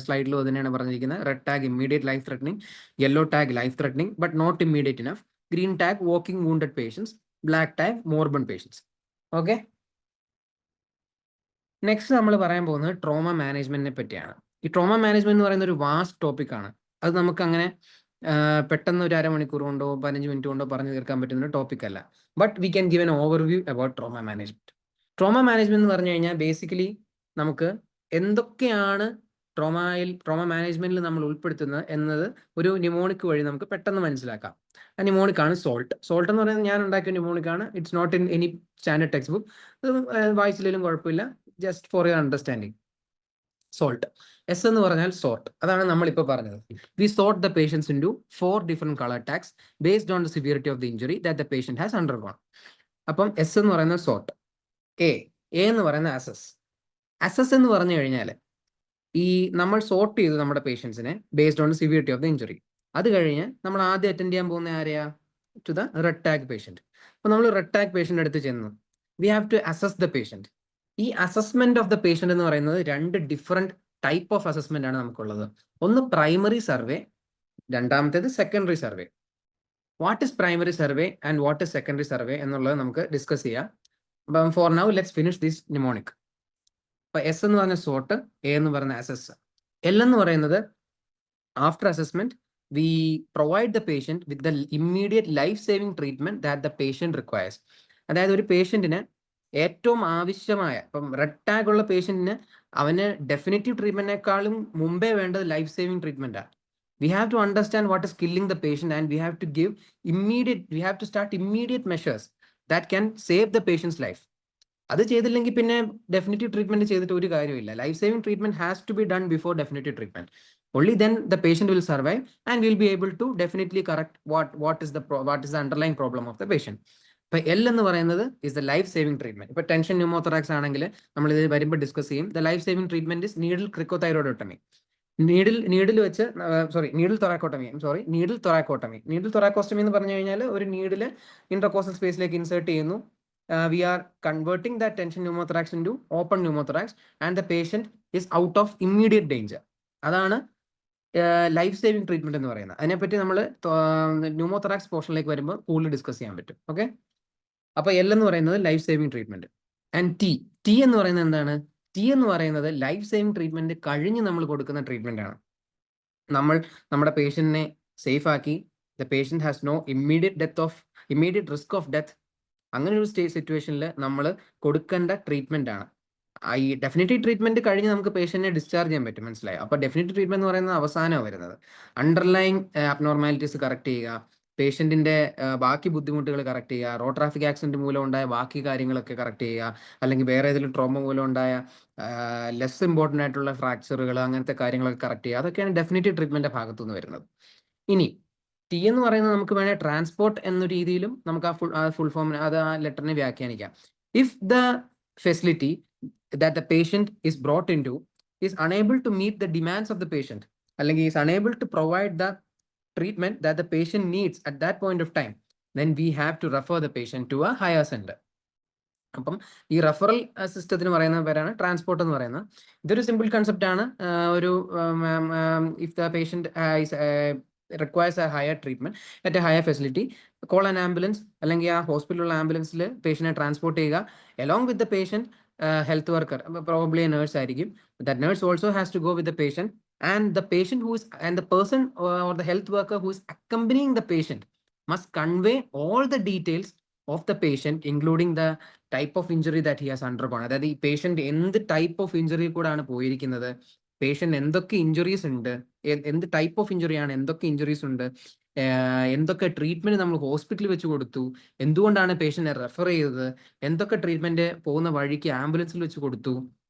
സ്ലൈഡിലും തന്നെയാണ് പറഞ്ഞിരിക്കുന്നത്. Red tag immediate life threatening, yellow tag life threatening but not immediate enough, green tag walking wounded patients, black tag moribund patients. Okay, next നമ്മൾ പറയാൻ പോകുന്നത് ട്രോമ മാനേജ്മെന്റിനെ പറ്റിയാണ്. ഈ ട്രോമ മാനേജ്മെന്റ് എന്ന് പറയുന്ന ഒരു വാസ്റ്റ് ടോപ്പിക്കാണ്. അത് നമുക്ക് അങ്ങനെ പെട്ടെന്ന് ഒരു അരമണിക്കൂർ കൊണ്ടോ 15 മിനിറ്റ് കൊണ്ടോ പറഞ്ഞു തീർക്കാൻ പറ്റുന്ന ഒരു ടോപ്പിക് അല്ല. But we can give N overview about trauma management. Trauma management എന്ന് പറഞ്ഞു കഴിഞ്ഞാൽ ബേസിക്കലി നമുക്ക് എന്തൊക്കെയാണ് ട്രോമ മാനേജ്മെന്റിൽ നമ്മൾ ഉൾപ്പെടുത്തുന്നത് എന്നത് ഒരു ന്യൂമോണിക് വഴി നമുക്ക് പെട്ടെന്ന് മനസ്സിലാക്കാം. ആ ന്യൂമോണിക് ആണ് സോൾട്ട്. സോൾട്ട് എന്ന് പറയുന്നത് ഞാൻ ഉണ്ടാക്കിയ ന്യൂമോണിക് ആണ്. It's not in any standard textbook. വായിച്ചില്ലെങ്കിലും കുഴപ്പമില്ല, just for your understanding. Salt, S എന്ന് പറഞ്ഞാൽ സോർട്ട്. അതാണ് നമ്മളിപ്പോൾ പറഞ്ഞത്. We sort the patients into 4 different colour tags based on the severity of the injury that the patient has undergone. അപ്പം എസ് എന്ന് പറയുന്നത് സോർട്ട്. എ എന്ന് പറയുന്ന അസസ്. അസസ് എന്ന് പറഞ്ഞു കഴിഞ്ഞാൽ ഈ നമ്മൾ സോർട്ട് ചെയ്തു നമ്മുടെ പേഷ്യൻസിനെ based on severity of the injury. അത് കഴിഞ്ഞ് നമ്മൾ ആദ്യം അറ്റൻഡ് ചെയ്യാൻ പോകുന്ന ആരെയാ? To the red tag patient. അപ്പോൾ നമ്മൾ റെഡ് ടാഗ് പേഷ്യന്റ് അടുത്ത് ചെന്നു, we have to assess the patient. ഈ അസസ്മെന്റ് ഓഫ് ദ പേഷ്യന്റ് എന്ന് പറയുന്നത് 2 ഡിഫറെന്റ് ടൈപ്പ് ഓഫ് അസസ്മെന്റ് ആണ് നമുക്കുള്ളത്. ഒന്ന് പ്രൈമറി സർവേ, രണ്ടാമത്തേത് secondary survey. What is primary survey and what is secondary survey എന്നുള്ളത് നമുക്ക് ഡിസ്കസ് ചെയ്യാം. അപ്പം for now let's finish this mnemonic. അപ്പൊ എസ് എന്ന് പറഞ്ഞ സോർട്ട്, എ എന്ന് പറയുന്ന അസസ്, എൽ എന്ന് പറയുന്നത് after assessment V provide the patient with the immediate life saving treatment that the patient requires. അതായത് ഒരു പേഷ്യന്റിന് ഏറ്റവും ആവശ്യമായ, ഇപ്പം റെഡ് ടാഗ് ഉള്ള പേഷ്യന്റിന് അവന് ഡെഫിനറ്റീവ് ട്രീറ്റ്മെന്റിനേക്കാളും മുമ്പേ വേണ്ടത് ലൈഫ് സേവിങ് ട്രീറ്റ്മെന്റാണ്. We have to understand what is killing the patient and we have to start immediate measures that can save the patient's life. അത് ചെയ്തില്ലെങ്കിൽ പിന്നെ ഡെഫിനറ്റീവ് ട്രീറ്റ്മെന്റ് ചെയ്തിട്ട് ഒരു കാര്യമില്ല. Life saving treatment has to be done before definitive treatment. Only then the patient will survive and will be able to definitely correct what is the underlying problem of the patient. ഇപ്പൊ എൽ എന്ന് പറയുന്നത് is the life saving treatment. ഇപ്പൊ ടെൻഷൻ ന്യൂമോതൊറാക്സ് ആണെങ്കിൽ നമ്മൾ ഇത് വരുമ്പോൾ ഡിസ്കസ് ചെയ്യും. The life saving treatment is needle cricothyroidotomy. Needle വെച്ച് നീഡിൽ തൊറാക്കോട്ടമി നീഡിൽ തൊറാക്കോസ്റ്റമി എന്ന് പറഞ്ഞു കഴിഞ്ഞാൽ ഒരു നീഡിൽ ഇന്റർകോസ്റ്റൽ സ്പേസിലേക്ക് ഇൻസേർട്ട് ചെയ്യുന്നു. We are converting that tension pneumothorax into open pneumothorax and the patient is out of immediate danger. അതാണ് ലൈഫ് സേവിംഗ് ട്രീറ്റ്മെന്റ് എന്ന് പറയുന്നത്. അതിനെപ്പറ്റി നമ്മൾ ന്യൂമോതൊറാക്സ് പോർഷനിലേക്ക് വരുമ്പോൾ കൂടുതൽ ഡിസ്കസ് ചെയ്യാൻ പറ്റും. ഓക്കെ, അപ്പൊ എൽ എന്ന് പറയുന്നത് life saving treatment. And T എന്ന് പറയുന്നത് എന്താണ്? ടി എന്ന് പറയുന്നത് ലൈഫ് സേവിംഗ് ട്രീറ്റ്മെന്റ് കഴിഞ്ഞ് നമ്മൾ കൊടുക്കുന്ന ട്രീറ്റ്മെന്റ് ആണ്. നമ്മൾ നമ്മുടെ പേഷ്യന്റിനെ സേഫ് ആക്കി, the patient has no immediate risk of death. അങ്ങനെ ഒരു സിറ്റുവേഷനിൽ നമ്മൾ കൊടുക്കേണ്ട ട്രീറ്റ്മെന്റ് ആണ്. ഈ ഡെഫിനിറ്റീവ് ട്രീറ്റ്മെന്റ് കഴിഞ്ഞ് നമുക്ക് പേഷ്യന്റിനെ ഡിസ്ചാർജ് ചെയ്യാൻ പറ്റും, മനസ്സിലായോ? അപ്പോൾ ഡെഫിനിറ്റീവ് ട്രീറ്റ്മെന്റ് എന്ന് പറയുന്നത് അവസാനമാണ് വരുന്നത്. അണ്ടർലൈങ് അബ്നോർമാലിറ്റീസ് കറക്റ്റ് ചെയ്യുക, പേഷ്യന്റിന്റെ ബാക്കി ബുദ്ധിമുട്ടുകൾ കറക്റ്റ് ചെയ്യുക, റോഡ് ട്രാഫിക് ആക്സിഡന്റ് മൂലം ഉണ്ടായ ബാക്കി കാര്യങ്ങളൊക്കെ കറക്റ്റ് ചെയ്യുക, അല്ലെങ്കിൽ വേറെ ഏതെങ്കിലും ട്രോമ മൂലം ഉണ്ടായ ലെസ് ഇമ്പോർട്ടൻ്റ് ആയിട്ടുള്ള ഫ്രാക്ചറുകൾ, അങ്ങനത്തെ കാര്യങ്ങളൊക്കെ കറക്റ്റ് ചെയ്യുക. അതൊക്കെയാണ് ഡെഫിനിറ്റീവ് ട്രീറ്റ്മെന്റ് ഭാഗത്തുനിന്ന് വരുന്നത്. ഇനി ടി എന്ന് പറയുന്നത് നമുക്ക് വേണേൽ ട്രാൻസ്പോർട്ട് എന്ന രീതിയിലും നമുക്ക് ആ ഫുൾ ഫോം അത് ആ ലെറ്ററിനെ വ്യാഖ്യാനിക്കാം. If the facility that the patient is brought into is unable to meet the demands of the patient, അല്ലെങ്കിൽ is unable to provide the treatment that the patient needs at that point of time, then we have to refer the patient to a higher center. അപ്പം ഈ റെഫറൽ സിസ്റ്റത്തിന് പറയുന്ന പേരാണ് ട്രാൻസ്പോർട്ട് എന്ന് പറയുന്നത്. ഇതൊരു സിമ്പിൾ കൺസെപ്റ്റ് ആണ്. ഒരു if the patient requires a higher treatment at a higher facility, call an ambulance, അല്ലെങ്കിൽ ആ ഹോസ്പിറ്റലിലുള്ള ആംബുലൻസിൽ പേഷ്യന്റിനെ ട്രാൻസ്പോർട്ട് ചെയ്യുക. along with the patient, health worker, probably a nurse ആയിരിക്കും. That nurse also has to go with the patient, and the patient and the person or the health worker who is accompanying the patient must convey all the details of the patient, including the type of injury that he has undergone. അതായത് ഈ പേഷ്യന്റ് എന്ത് ടൈപ്പ് ഓഫ് ഇഞ്ചുറി കൂടാണ് പോയിരിക്കുന്നത്, പേഷ്യന്റ് എന്തൊക്കെ ഇഞ്ചുറീസ് ഉണ്ട്, എന്ത് ടൈപ്പ് ഓഫ് ഇഞ്ചുറിയാണ്, എന്തൊക്കെ ഇഞ്ചുറീസ് ഉണ്ട്, എന്തൊക്കെ ട്രീറ്റ്മെന്റ് നമ്മൾ ഹോസ്പിറ്റലിൽ വെച്ച് കൊടുത്തു, എന്തുകൊണ്ടാണ് പേഷ്യന്റിനെ റെഫർ ചെയ്തത്, എന്തൊക്കെ ട്രീറ്റ്മെന്റ് പോകുന്ന വഴിക്ക് ആംബുലൻസിൽ വെച്ച് കൊടുത്തു,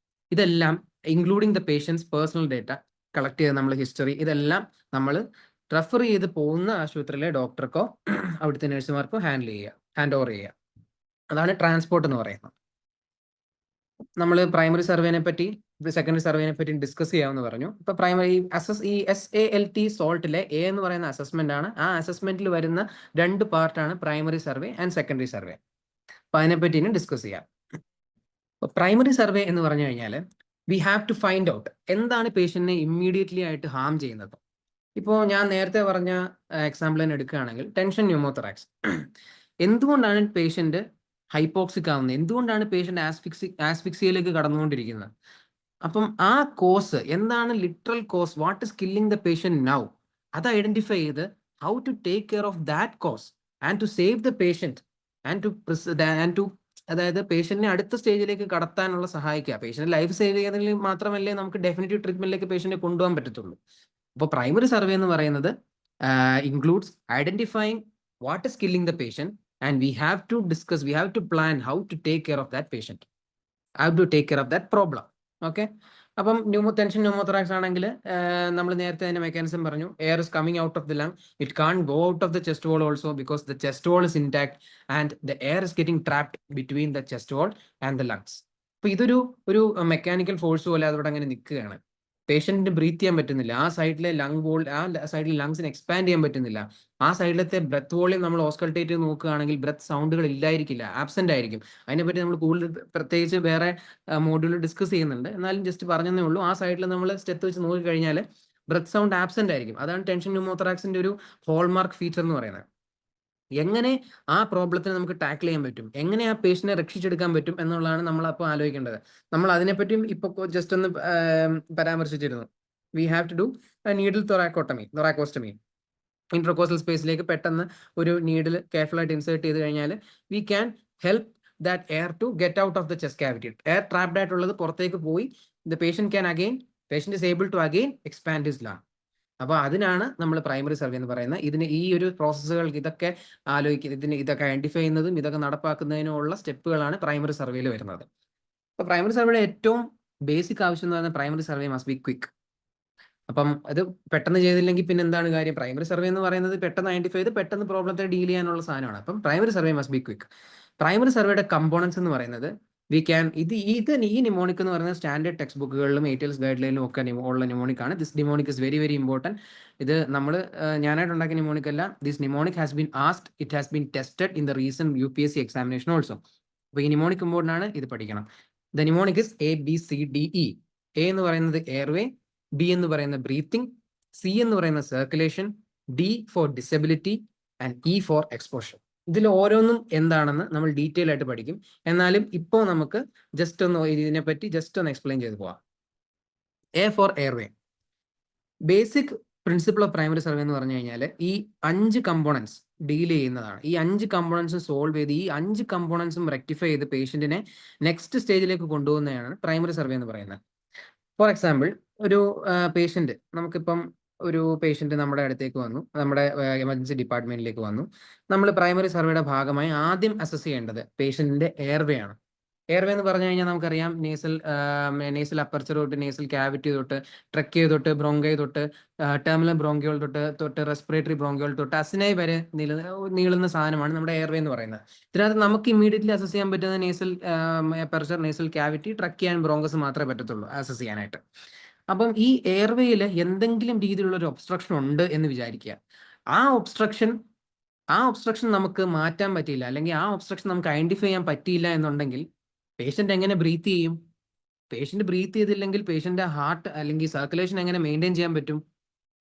ഇതെല്ലാം including the patient's personal data collect ചെയ്ത് നമ്മൾ ഹിസ്റ്ററി, ഇതെല്ലാം നമ്മൾ റെഫർ ചെയ്ത് പോകുന്ന ആശുപത്രിയിലെ ഡോക്ടർക്കോ അവിടുത്തെ നഴ്സുമാർക്കോ ഹാൻഡ് ഓവർ ചെയ്യുക. അതാണ് ട്രാൻസ്പോർട്ട് എന്ന് പറയുന്നത്. നമ്മൾ പ്രൈമറി സർവേനെ പറ്റി സെക്കൻഡറി സർവേനെ പറ്റി ഡിസ്കസ് ചെയ്യാമെന്ന് പറഞ്ഞു. ഇപ്പൊ പ്രൈമറി ഈ SALT സോൾട്ടിലെ എ എന്ന് പറയുന്ന അസസ്മെന്റ് ആണ്. ആ അസസ്മെന്റിൽ വരുന്ന 2 പാർട്ടാണ് primary survey and secondary survey. അപ്പൊ അതിനെപ്പറ്റി ഇനി ഡിസ്കസ് ചെയ്യാം. പ്രൈമറി സർവേ എന്ന് പറഞ്ഞു കഴിഞ്ഞാൽ we have to find out എന്താണ് പേഷ്യന്റിനെ ഇമ്മീഡിയറ്റ്ലി ആയിട്ട് ഹാം ചെയ്യുന്നത്. ഇപ്പോൾ ഞാൻ നേരത്തെ പറഞ്ഞ എക്സാമ്പിൾ തന്നെ എടുക്കുകയാണെങ്കിൽ ടെൻഷൻ ന്യൂമോതൊറാക്സ്. എന്തുകൊണ്ടാണ് പേഷ്യന്റ് ഹൈപ്പോക്സിക് ആവുന്നത്, എന്തുകൊണ്ടാണ് പേഷ്യന്റ് ആസ്ഫിക്സിയയിലേക്ക് കടന്നുകൊണ്ടിരിക്കുന്നത്? അപ്പം ആ കോസ് എന്താണ്, literal cause, what is killing the patient now, അത് ഐഡന്റിഫൈ ചെയ്ത് how to take care of that cause and to save the patient and to അതായത് പേഷ്യന്റിനെ അടുത്ത സ്റ്റേജിലേക്ക് കടത്താനുള്ള സഹായിക്കുക. പേഷ്യന്റ് ലൈഫ് സേവ് ചെയ്യുന്നതിൽ മാത്രമല്ലേ നമുക്ക് ഡെഫിനിറ്റീവ് ട്രീറ്റ്മെന്റിലേക്ക് പേഷ്യന്റിനെ കൊണ്ടുപോകാൻ പറ്റത്തുള്ളൂ. അപ്പോൾ പ്രൈമറി സർവേ എന്ന് പറയുന്നത് includes identifying what is killing the patient and we have to plan how to take care of that patient, how to take care of that problem. Okay, അപ്പം ടെൻഷൻ ന്യൂമോതൊറാക്സ് ആണെങ്കിൽ നമ്മൾ നേരത്തെ അതിന്റെ മെക്കാനിസം പറഞ്ഞു. Air is coming out of the lung, it can go out of the chest wall also because the chest wall is intact and the air is getting trapped between the chest wall and the lungs. അപ്പൊ ഇതൊരു മെക്കാനിക്കൽ ഫോഴ്സ് പോലെ അതോടെ അങ്ങനെ നിൽക്കുകയാണ്. പേഷ്യന്റിന് ബ്രീത്ത് ചെയ്യാൻ പറ്റുന്നില്ല, ആ സൈഡിലെ സൈഡിൽ ലങ്സിന് എക്സ്പാൻഡ് ചെയ്യാൻ പറ്റുന്നില്ല, ആ സൈഡിലത്തെ ബ്രെത്ത് വോളിയം നമ്മൾ ഓസ്കൾട്ടേറ്റ് ചെയ്ത് നോക്കുകയാണെങ്കിൽ ബ്രെത്ത് സൗണ്ടുകൾ ഇല്ലായിരിക്കില്ല, ആബ്സെന്റ് ആയിരിക്കും. അതിനെപ്പറ്റി നമ്മൾ കൂടുതൽ പ്രത്യേകിച്ച് വേറെ മോഡ്യൂളിൽ ഡിസ്കസ് ചെയ്യുന്നുണ്ട്, എന്നാലും ജസ്റ്റ് പറഞ്ഞതേ ഉള്ളൂ. ആ സൈഡിൽ നമ്മൾ സ്റ്റെപ്പ് വെച്ച് നോക്കിക്കഴിഞ്ഞാൽ ബ്രെത്ത് സൗണ്ട് ആബ്സെന്റ് ആയിരിക്കും. അതാണ് ടെൻഷൻ ന്യൂമോതൊറാക്സിന്റെ ഒരു ഹോൾമാർക്ക് ഫീച്ചർ എന്ന് പറയുന്നത്. എങ്ങനെ ആ പ്രോബ്ലത്തിനെ നമുക്ക് ടാക്കിൾ ചെയ്യാൻ പറ്റും, എങ്ങനെ ആ പേഷ്യന്റിനെ രക്ഷിച്ചെടുക്കാൻ പറ്റും എന്നുള്ളതാണ് നമ്മൾ അപ്പോൾ ആലോചിക്കേണ്ടത്. നമ്മൾ അതിനെപ്പറ്റിയും ഇപ്പോൾ ജസ്റ്റ് ഒന്ന് പരാമർശിച്ചിരുന്നു. We have to do needle thoracostomy. Intercostal സ്പേസിലേക്ക് പെട്ടെന്ന് ഒരു നീഡിൽ കെയർഫുൾ ആയിട്ട് ഇൻസേർട്ട് ചെയ്ത് കഴിഞ്ഞാൽ we can help that air to get out of the chest cavity. Air trapped ആയിട്ടുള്ളത് പുറത്തേക്ക് പോയി the patient is able to again expand his lung. അപ്പോൾ അതിനാണ് നമ്മൾ പ്രൈമറി സർവേ എന്ന് പറയുന്നത്. ഇതിന് ഈ ഒരു പ്രോസസ്സുകൾക്ക് ഇതൊക്കെ ഇതൊക്കെ ഐഡന്റിഫൈ ചെയ്യുന്നതും ഇതൊക്കെ നടപ്പാക്കുന്നതിനുള്ള സ്റ്റെപ്പുകളാണ് പ്രൈമറി സർവേയിൽ വരുന്നത്. അപ്പോൾ പ്രൈമറി സർവേയുടെ ഏറ്റവും ബേസിക് ആവശ്യം എന്ന് പറയുന്നത് primary survey must be quick. അപ്പം അത് പെട്ടെന്ന് ചെയ്തില്ലെങ്കിൽ പിന്നെ എന്താണ് കാര്യം? പ്രൈമറി സർവേ എന്ന് പറയുന്നത് പെട്ടെന്ന് ഐഡന്റിഫൈ ചെയ്ത് പെട്ടെന്ന് പ്രോബ്ലത്തെ ഡീൽ ചെയ്യാനുള്ള സാധനമാണ്. അപ്പം primary survey must be quick. Primary സർവേയുടെ കമ്പോണൻസ് എന്ന് പറയുന്നത് ഈ നിമോണിക് എന്ന് പറയുന്നത് സ്റ്റാൻഡേർഡ് ടെക്സ്റ്റ് ബുക്കുകളിലും ATLS ഗൈഡ് ലൈനിലും ഒക്കെ ഉള്ള നിമോണിക് ആണ്. This pneumonic is very very important. ഇത് ഞാനായിട്ട് ഉണ്ടാക്കിയ നിമോണിക് അല്ല. This pneumonic has been asked, it has been tested in the recent UPSC examination also. അപ്പോൾ ഈ നിമോണിക് ഇമ്പോർട്ടൻ്റ് ആണ്, ഇത് പഠിക്കണം. The pneumonic is ABCDE. A എന്ന് പറയുന്നത് എയർവേ, B എന്ന് പറയുന്നത് ബ്രീത്തിങ്, C എന്ന് പറയുന്നത് circulation, D for disability and E for exposure. ഇതിൽ ഓരോന്നും എന്താണെന്ന് നമ്മൾ ഡീറ്റെയിൽ ആയിട്ട് പഠിക്കും. എന്നാലും ഇപ്പോൾ നമുക്ക് ഇതിനെപ്പറ്റി ജസ്റ്റ് ഒന്ന് എക്സ്പ്ലെയിൻ ചെയ്ത് പോവാം. A for airway. Basic principle of primary survey എന്ന് പറഞ്ഞു കഴിഞ്ഞാൽ ഈ 5 കമ്പോണൻസ് ഡീൽ ചെയ്യുന്നതാണ്. ഈ 5 കമ്പോണൻസും സോൾവ് ചെയ്ത് ഈ 5 കമ്പോണൻസും റെക്ടിഫൈ ചെയ്ത് പേഷ്യന്റിനെ നെക്സ്റ്റ് സ്റ്റേജിലേക്ക് കൊണ്ടുപോകുന്നതാണ് പ്രൈമറി സർവേ എന്ന് പറയുന്നത്. ഫോർ എക്സാമ്പിൾ, ഒരു പേഷ്യന്റ്, നമുക്കിപ്പം ഒരു പേഷ്യന്റ് നമ്മുടെ അടുത്തേക്ക് വന്നു, നമ്മുടെ എമർജൻസി ഡിപ്പാർട്ട്മെന്റിലേക്ക് വന്നു. നമ്മൾ പ്രൈമറി സർവേയുടെ ഭാഗമായി ആദ്യം അസസ് ചെയ്യേണ്ടത് പേഷ്യന്റിന്റെ എയർവേ ആണ്. എയർവേ എന്ന് പറഞ്ഞു കഴിഞ്ഞാൽ നമുക്കറിയാം, നേസൽ അപ്പർച്ചർ തൊട്ട് നേസൽ ക്യാവിറ്റി തൊട്ട് ട്രക്കിയ തൊട്ട് ബ്രോങ്കൈ തൊട്ട് ടെർമിനൽ ബ്രോങ്കിയോൾ തൊട്ട് റെസ്പിറേറ്ററി ബ്രോങ്കിയോൾ തൊട്ട് അസിനൈ വരെ നീളുന്ന സാധനമാണ് നമ്മുടെ എയർവേ എന്ന് പറയുന്നത്. ഇതിനകത്ത് നമുക്ക് ഇമ്മീഡിയറ്റ്ലി അസസ് ചെയ്യാൻ പറ്റുന്ന nasal aperture, nasal cavity, trachea and bronchus മാത്രമേ പറ്റത്തുള്ളൂ അസസ് ചെയ്യാനായിട്ട്. അപ്പം ഈ എയർവേയിൽ എന്തെങ്കിലും രീതിയിലുള്ള ഒരു ഒബ്സ്ട്രക്ഷൻ ഉണ്ട് എന്ന് വിചാരിക്കുക. ആ ഒബ്സ്ട്രക്ഷൻ നമുക്ക് മാറ്റാൻ പറ്റിയില്ല, അല്ലെങ്കിൽ ആ ഒബ്സ്ട്രക്ഷൻ നമുക്ക് ഐഡന്റിഫൈ ചെയ്യാൻ പറ്റിയില്ല എന്നുണ്ടെങ്കിൽ പേഷ്യന്റ് എങ്ങനെ ബ്രീത്ത് ചെയ്യും? പേഷ്യന്റ് ബ്രീത്ത് ചെയ്തില്ലെങ്കിൽ പേഷ്യന്റെ ഹാർട്ട് അല്ലെങ്കിൽ സർക്കുലേഷൻ എങ്ങനെ മെയിൻറ്റെയിൻ ചെയ്യാൻ പറ്റും?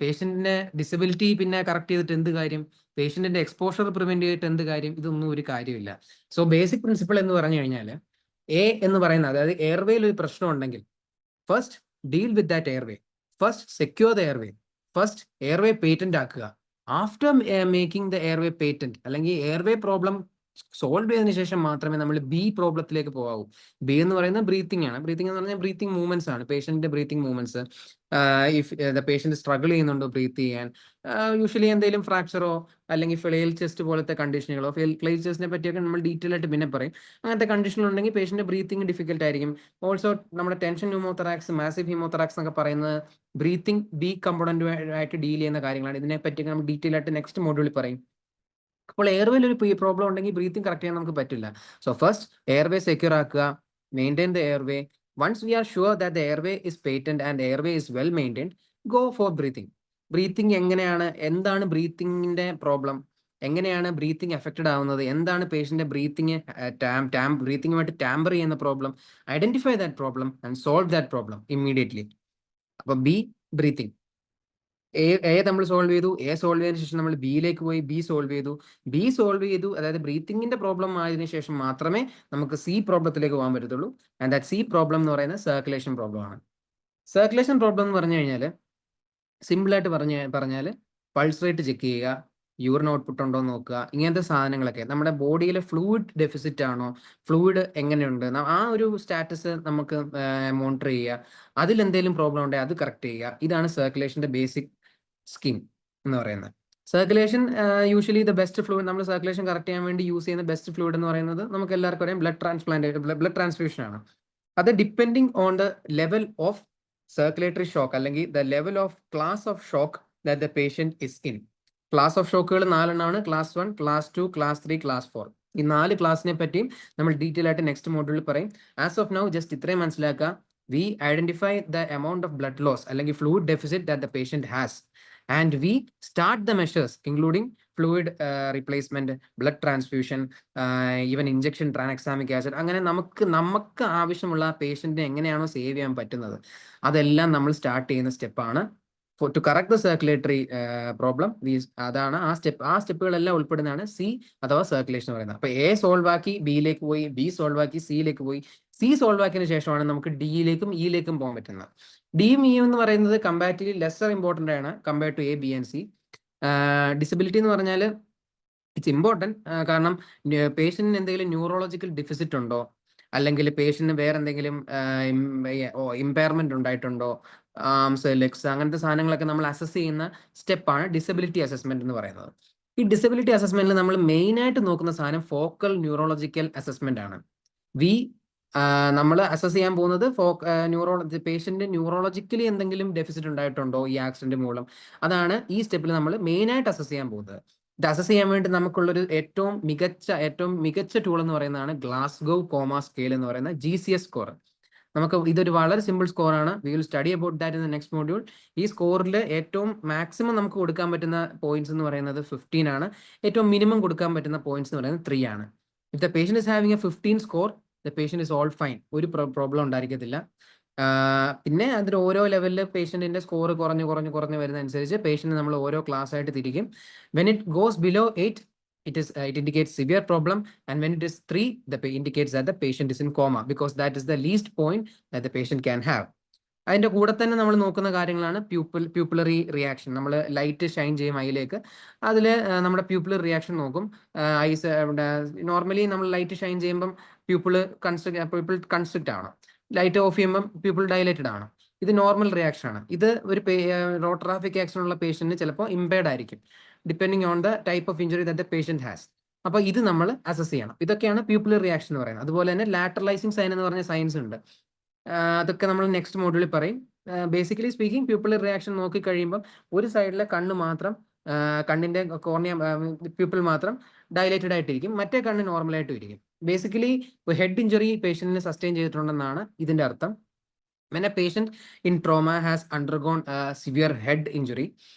പേഷ്യന്റിന്റെ ഡിസബിലിറ്റി പിന്നെ കറക്റ്റ് ചെയ്തിട്ട് എന്ത് കാര്യം? പേഷ്യന്റിന്റെ എക്സ്പോഷർ പ്രിവെന്റ് ചെയ്തിട്ട് എന്ത് കാര്യം? ഇതൊന്നും ഒരു കാര്യമില്ല. സോ ബേസിക് പ്രിൻസിപ്പിൾ എന്ന് പറഞ്ഞു കഴിഞ്ഞാൽ, എ എന്ന് പറയുന്നത്, അതായത് എയർവേയിൽ ഒരു പ്രശ്നം ഉണ്ടെങ്കിൽ first deal with that airway, first secure the airway, first airway patent ആക്കുക. After making the airway patent അല്ലെങ്കിൽ എയർവേ പ്രോബ്ലം സോൾവ് ചെയ്തതിനു ശേഷം മാത്രമേ നമ്മൾ ബി പ്രോബ്ലത്തിലേക്ക് പോകാവൂ. ബി എന്ന് പറയുന്നത് ബ്രീത്തിങ് ആണ്. ബ്രീത്തിങ് എന്ന് പറഞ്ഞാൽ ബ്രീത്തിങ് മൂവ്മെന്റ്സ് ആണ്, പേഷ്യന്റിന്റെ breathing movements. If the patient struggle ചെയ്യുന്നുണ്ടോ ബ്രീത്ത് ചെയ്യാൻ, യൂഷ്വലി എന്തെങ്കിലും ഫ്രാക്ചറോ അല്ലെങ്കിൽ ഫ്ലെയിൽ ചെസ്റ്റ് പോലത്തെ കണ്ടീഷനുകളോ, ഫ്ലെയിൽ ചെസ്റ്റിനെ പറ്റിയൊക്കെ നമ്മൾ ഡീറ്റെയിൽ ആയിട്ട് പിന്നെ പറയും. അങ്ങനത്തെ കണ്ടീഷനുകൾ ഉണ്ടെങ്കിൽ പേഷ്യന്റ് ബ്രീത്തിങ് ഡിഫിക്കൽട്ട് ആയിരിക്കും. ഓൾസോ നമ്മുടെ ടെൻഷൻ ന്യൂമോത്തറാക്സ്, മാസീവ് ഹീമോത്തറാക്സ് എന്നൊക്കെ പറയുന്നത് ബ്രീത്തിങ് ബി കമ്പോണന്റ് ആയിട്ട് ഡീൽ ചെയ്യുന്ന കാര്യങ്ങളാണ്. ഇതിനെ പറ്റി നമ്മൾ ഡീറ്റെയിൽ ആയിട്ട് നെക്സ്റ്റ് മോഡ്യൂളിൽ പറയും. അപ്പോൾ എയർവേയിൽ ഒരു പ്രോബ്ലം ഉണ്ടെങ്കിൽ ബ്രീത്തിങ് കറക്റ്റ് ചെയ്യാൻ നമുക്ക് പറ്റില്ല. സോ ഫസ്റ്റ് എയർവേ സെക്യൂർ ആക്കുക, maintain the airway. Once we are sure that the airway is patent and airway is well maintained, go for breathing. Breathing എങ്ങനെയാണ്, എന്താണ് ബ്രീത്തിങ്ങിന്റെ പ്രോബ്ലം, എങ്ങനെയാണ് ബ്രീത്തിങ് എഫക്റ്റഡ് ആവുന്നത്, എന്താണ് പേഷ്യന്റെ ബ്രീത്തിങ്ങുമായിട്ട് ടാമ്പർ ചെയ്യുന്ന problem, identify that problem and solve that problem immediately. അപ്പൊ ബി ബ്രീത്തിങ്. എ നമ്മൾ സോൾവ് ചെയ്തു, എ സോൾവ് ചെയ്തതിനു ശേഷം നമ്മൾ ബിയിലേക്ക് പോയി, ബി സോൾവ് ചെയ്തു, അതായത് ബ്രീത്തിങ്ങിന്റെ പ്രോബ്ലം ആയതിനു ശേഷം മാത്രമേ നമുക്ക് സി പ്രോബ്ലത്തിലേക്ക് പോകാൻ പറ്റത്തുള്ളൂ. ആൻഡ് ദാറ്റ് സി പ്രോബ്ലം എന്ന് പറയുന്നത് സർക്കുലേഷൻ പ്രോബ്ലം ആണ്. സർക്കുലേഷൻ പ്രോബ്ലം എന്ന് പറഞ്ഞു കഴിഞ്ഞാൽ സിമ്പിൾ ആയിട്ട് പറഞ്ഞാൽ പൾസ് റേറ്റ് ചെക്ക് ചെയ്യുക, യൂറിൻ ഔട്ട്പുട്ട് ഉണ്ടോ എന്ന് നോക്കുക, ഇങ്ങനത്തെ സാധനങ്ങളൊക്കെ. നമ്മുടെ ബോഡിയിലെ ഫ്ലൂയിഡ് ഡെഫിസിറ്റ് ആണോ, ഫ്ലൂയിഡ് എങ്ങനെയുണ്ട്, ആ ഒരു സ്റ്റാറ്റസ് നമുക്ക് മോണിറ്റർ ചെയ്യുക. അതിൽ എന്തെങ്കിലും പ്രോബ്ലം ഉണ്ടെങ്കിൽ അത് കറക്റ്റ് ചെയ്യുക. ഇതാണ് സർക്കുലേഷന്റെ ബേസിക് സ്കീം എന്ന് പറയുന്നത്. Circulation usually the best fluid, നമ്മൾ സർക്കുലേഷൻ കറക്റ്റ് ചെയ്യാൻ വേണ്ടി യൂസ് ചെയ്യുന്ന ബെസ്റ്റ് ഫ്ലൂയിഡ് എന്ന് പറയുന്നത് നമുക്ക് എല്ലാവർക്കും അറിയാം, ബ്ലഡ് ട്രാൻസ്ഫ്യൂഷൻ ആണ്. അത് depending on the level of circulatory shock അല്ലെങ്കിൽ the level of class of shock that the patient is in. Class of ഷോക്കുകൾ 4 ക്ലാസ് 1, ക്ലാസ് 2, ക്ലാസ് 3, ക്ലാസ് 4. ഈ 4 ക്ലാസ്സിനെ പറ്റിയും നമ്മൾ ഡീറ്റെയിൽ ആയിട്ട് നെക്സ്റ്റ് മോഡ്യൂളിൽ പറയും. ആസ് ഓഫ് നൗ ജസ്റ്റ് ഇത്രയും മനസ്സിലാക്കുക. We identify the amount of blood loss അല്ലെങ്കിൽ fluid deficit that the patient has, and we start the measures including fluid replacement, blood transfusion, even injection, tranexamic acid. അങ്ങനെ നമുക്ക് ആവശ്യമുള്ള പേഷ്യന്റിനെ എങ്ങനെയാണോ സേവ് ചെയ്യാൻ പറ്റുന്നത് അതെല്ലാം നമ്മൾ സ്റ്റാർട്ട് ചെയ്യുന്ന സ്റ്റെപ്പാണ് to correct the circulatory problem. അതാണ് ആ സ്റ്റെപ്പുകളെല്ലാം ഉൾപ്പെടുന്നതാണ് സി അഥവാ സർക്കുലേഷൻ എന്ന് പറയുന്നത്. അപ്പൊ എ സോൾവ് ആക്കി ബിയിലേക്ക് പോയി, ബി സോൾവ് ആക്കി സിയിലേക്ക് പോയി, സി സോൾവ് ആക്കിയതിനു ശേഷമാണ് നമുക്ക് ഡിയിലേക്കും ഇയിലേക്കും പോകാൻ പറ്റുന്നത്. ഡിയും ഇയും എന്ന് പറയുന്നത് കമ്പാരിറ്റീവ്ലി ലെസർ ഇമ്പോർട്ടൻ്റ് ആണ് compared to A, B and C. Disability എന്ന് പറഞ്ഞാൽ ഇറ്റ്സ് ഇമ്പോർട്ടൻറ്റ്, കാരണം പേഷ്യന്റിന് എന്തെങ്കിലും ന്യൂറോളജിക്കൽ ഡെഫിസിറ്റ് ഉണ്ടോ, അല്ലെങ്കിൽ പേഷ്യന്റിന് വേറെ എന്തെങ്കിലും ഇമ്പയർമെന്റ് ഉണ്ടായിട്ടുണ്ടോ, ആംസ്, ലെഗ്സ്, അങ്ങനത്തെ സാധനങ്ങളൊക്കെ നമ്മൾ അസസ് ചെയ്യുന്ന സ്റ്റെപ്പാണ് ഡിസബിലിറ്റി അസസ്മെന്റ് എന്ന് പറയുന്നത്. ഈ ഡിസബിലിറ്റി അസസ്മെന്റിൽ നമ്മൾ മെയിൻ ആയിട്ട് നോക്കുന്ന സാധനം ഫോക്കൽ ന്യൂറോളജിക്കൽ അസസ്മെന്റ് ആണ്. നമ്മൾ അസസ് ചെയ്യാൻ പോകുന്നത് പേഷ്യന്റ് ന്യൂറോളജിക്കലി എന്തെങ്കിലും ഡെഫിസിറ്റ് ഉണ്ടായിട്ടുണ്ടോ ഈ ആക്സിഡന്റ് മൂലം, അതാണ് ഈ സ്റ്റെപ്പിൽ നമ്മൾ മെയിൻ ആയിട്ട് അസസ് ചെയ്യാൻ പോകുന്നത്. ഇത് അസസ് ചെയ്യാൻ വേണ്ടി നമുക്കുള്ളൊരു ഏറ്റവും മികച്ച ടൂൾ എന്ന് പറയുന്നതാണ് ഗ്ലാസ്ഗോ കോമ സ്കെയിൽ എന്ന് പറയുന്ന GCS സ്കോർ. ഇതൊരു വളരെ സിമ്പിൾ സ്കോർ ആണ്. We will study about that in the next module. ഈ സ്കോറിൽ ഏറ്റവും മാക്സിമം നമുക്ക് കൊടുക്കാൻ പറ്റുന്ന പോയിന്റ്സ് എന്ന് പറയുന്നത് 15 ആണ്. ഏറ്റവും മിനിമം കൊടുക്കാൻ പറ്റുന്ന പോയിന്റ്സ് എന്ന് പറയുന്നത് 3 ആണ്. If the patient is having A 15 score, the patient is all fine, ഒരു പ്രോബ്ലം ഉണ്ടായിരിക്കത്തില്ല. പിന്നെ അതിൽ ഓരോ ലെവലിൽ പേഷ്യന്റിന്റെ സ്കോർ കുറഞ്ഞു വരുന്ന അനുസരിച്ച് പേഷ്യന്റ് നമ്മൾ ഓരോ ക്ലാസ് ആയിട്ട് തിരിക്കും. When it goes below 8, it indicates severe problem, and when it is 3, indicates that the patient is in coma, because that is the least point that the patient can have. അതിൻ്റെ കൂടെ തന്നെ നമ്മൾ നോക്കുന്ന കാര്യങ്ങളാണ് പ്യൂപ്പിളറി റിയാക്ഷൻ. നമ്മൾ ലൈറ്റ് ഷൈൻ ചെയ്യും ഐയിലേക്ക്, അതിൽ നമ്മുടെ പ്യൂപ്പിളർ റിയാക്ഷൻ നോക്കും. ഐസ് നോർമലി നമ്മൾ ലൈറ്റ് ഷൈൻ ചെയ്യുമ്പം പ്യൂപ്പിൾ കൺസ്ട്രിക്റ്റ് ആവണം, ലൈറ്റ് ഓഫ് ചെയ്യുമ്പം പ്യൂപ്പിൾ ഡയലേറ്റഡ് ആണ്. ഇത് നോർമൽ റിയാക്ഷൻ ആണ്. ഇത് ഒരു റോട്രാഫിക് ആക്ഷൻ ഉള്ള പേഷ്യന്റിന് ചിലപ്പോൾ ഇമ്പയർഡ് ആയിരിക്കും, depending on the type of injury that the patient has. അപ്പോൾ ഇത് നമ്മൾ അസസ് ചെയ്യണം. ഇതൊക്കെയാണ് പ്യൂപ്പിളർ റിയാക്ഷൻ എന്ന് പറയുന്നത്. അതുപോലെ തന്നെ ലാറ്ററലൈസിങ് സൈൻ എന്ന് പറഞ്ഞ സയൻസ് ഉണ്ട്. അതൊക്കെ നമ്മൾ നെക്സ്റ്റ് മോഡ്യൂളിൽ പറയും. ബേസിക്കലി സ്പീക്കിംഗ്, പ്യൂപ്പിളർ റിയാക്ഷൻ നോക്കി കഴിയുമ്പോൾ ഒരു സൈഡിലെ കണ്ണ് മാത്രം, കണ്ണിന്റെ കോർണിയ പ്യൂപ്പിൾ മാത്രം ഡയലേറ്റഡ് ആയിട്ടിരിക്കും, മറ്റേ കണ്ണ് നോർമലായിട്ടും ഇരിക്കും. ബേസിക്കലി ഹെഡ് ഇഞ്ചുറി പേഷ്യന്റിന് സസ്റ്റെയിൻ ചെയ്തിട്ടുണ്ടെന്നാണ് ഇതിന്റെ അർത്ഥം. When a patient in trauma has undergone a severe head injury,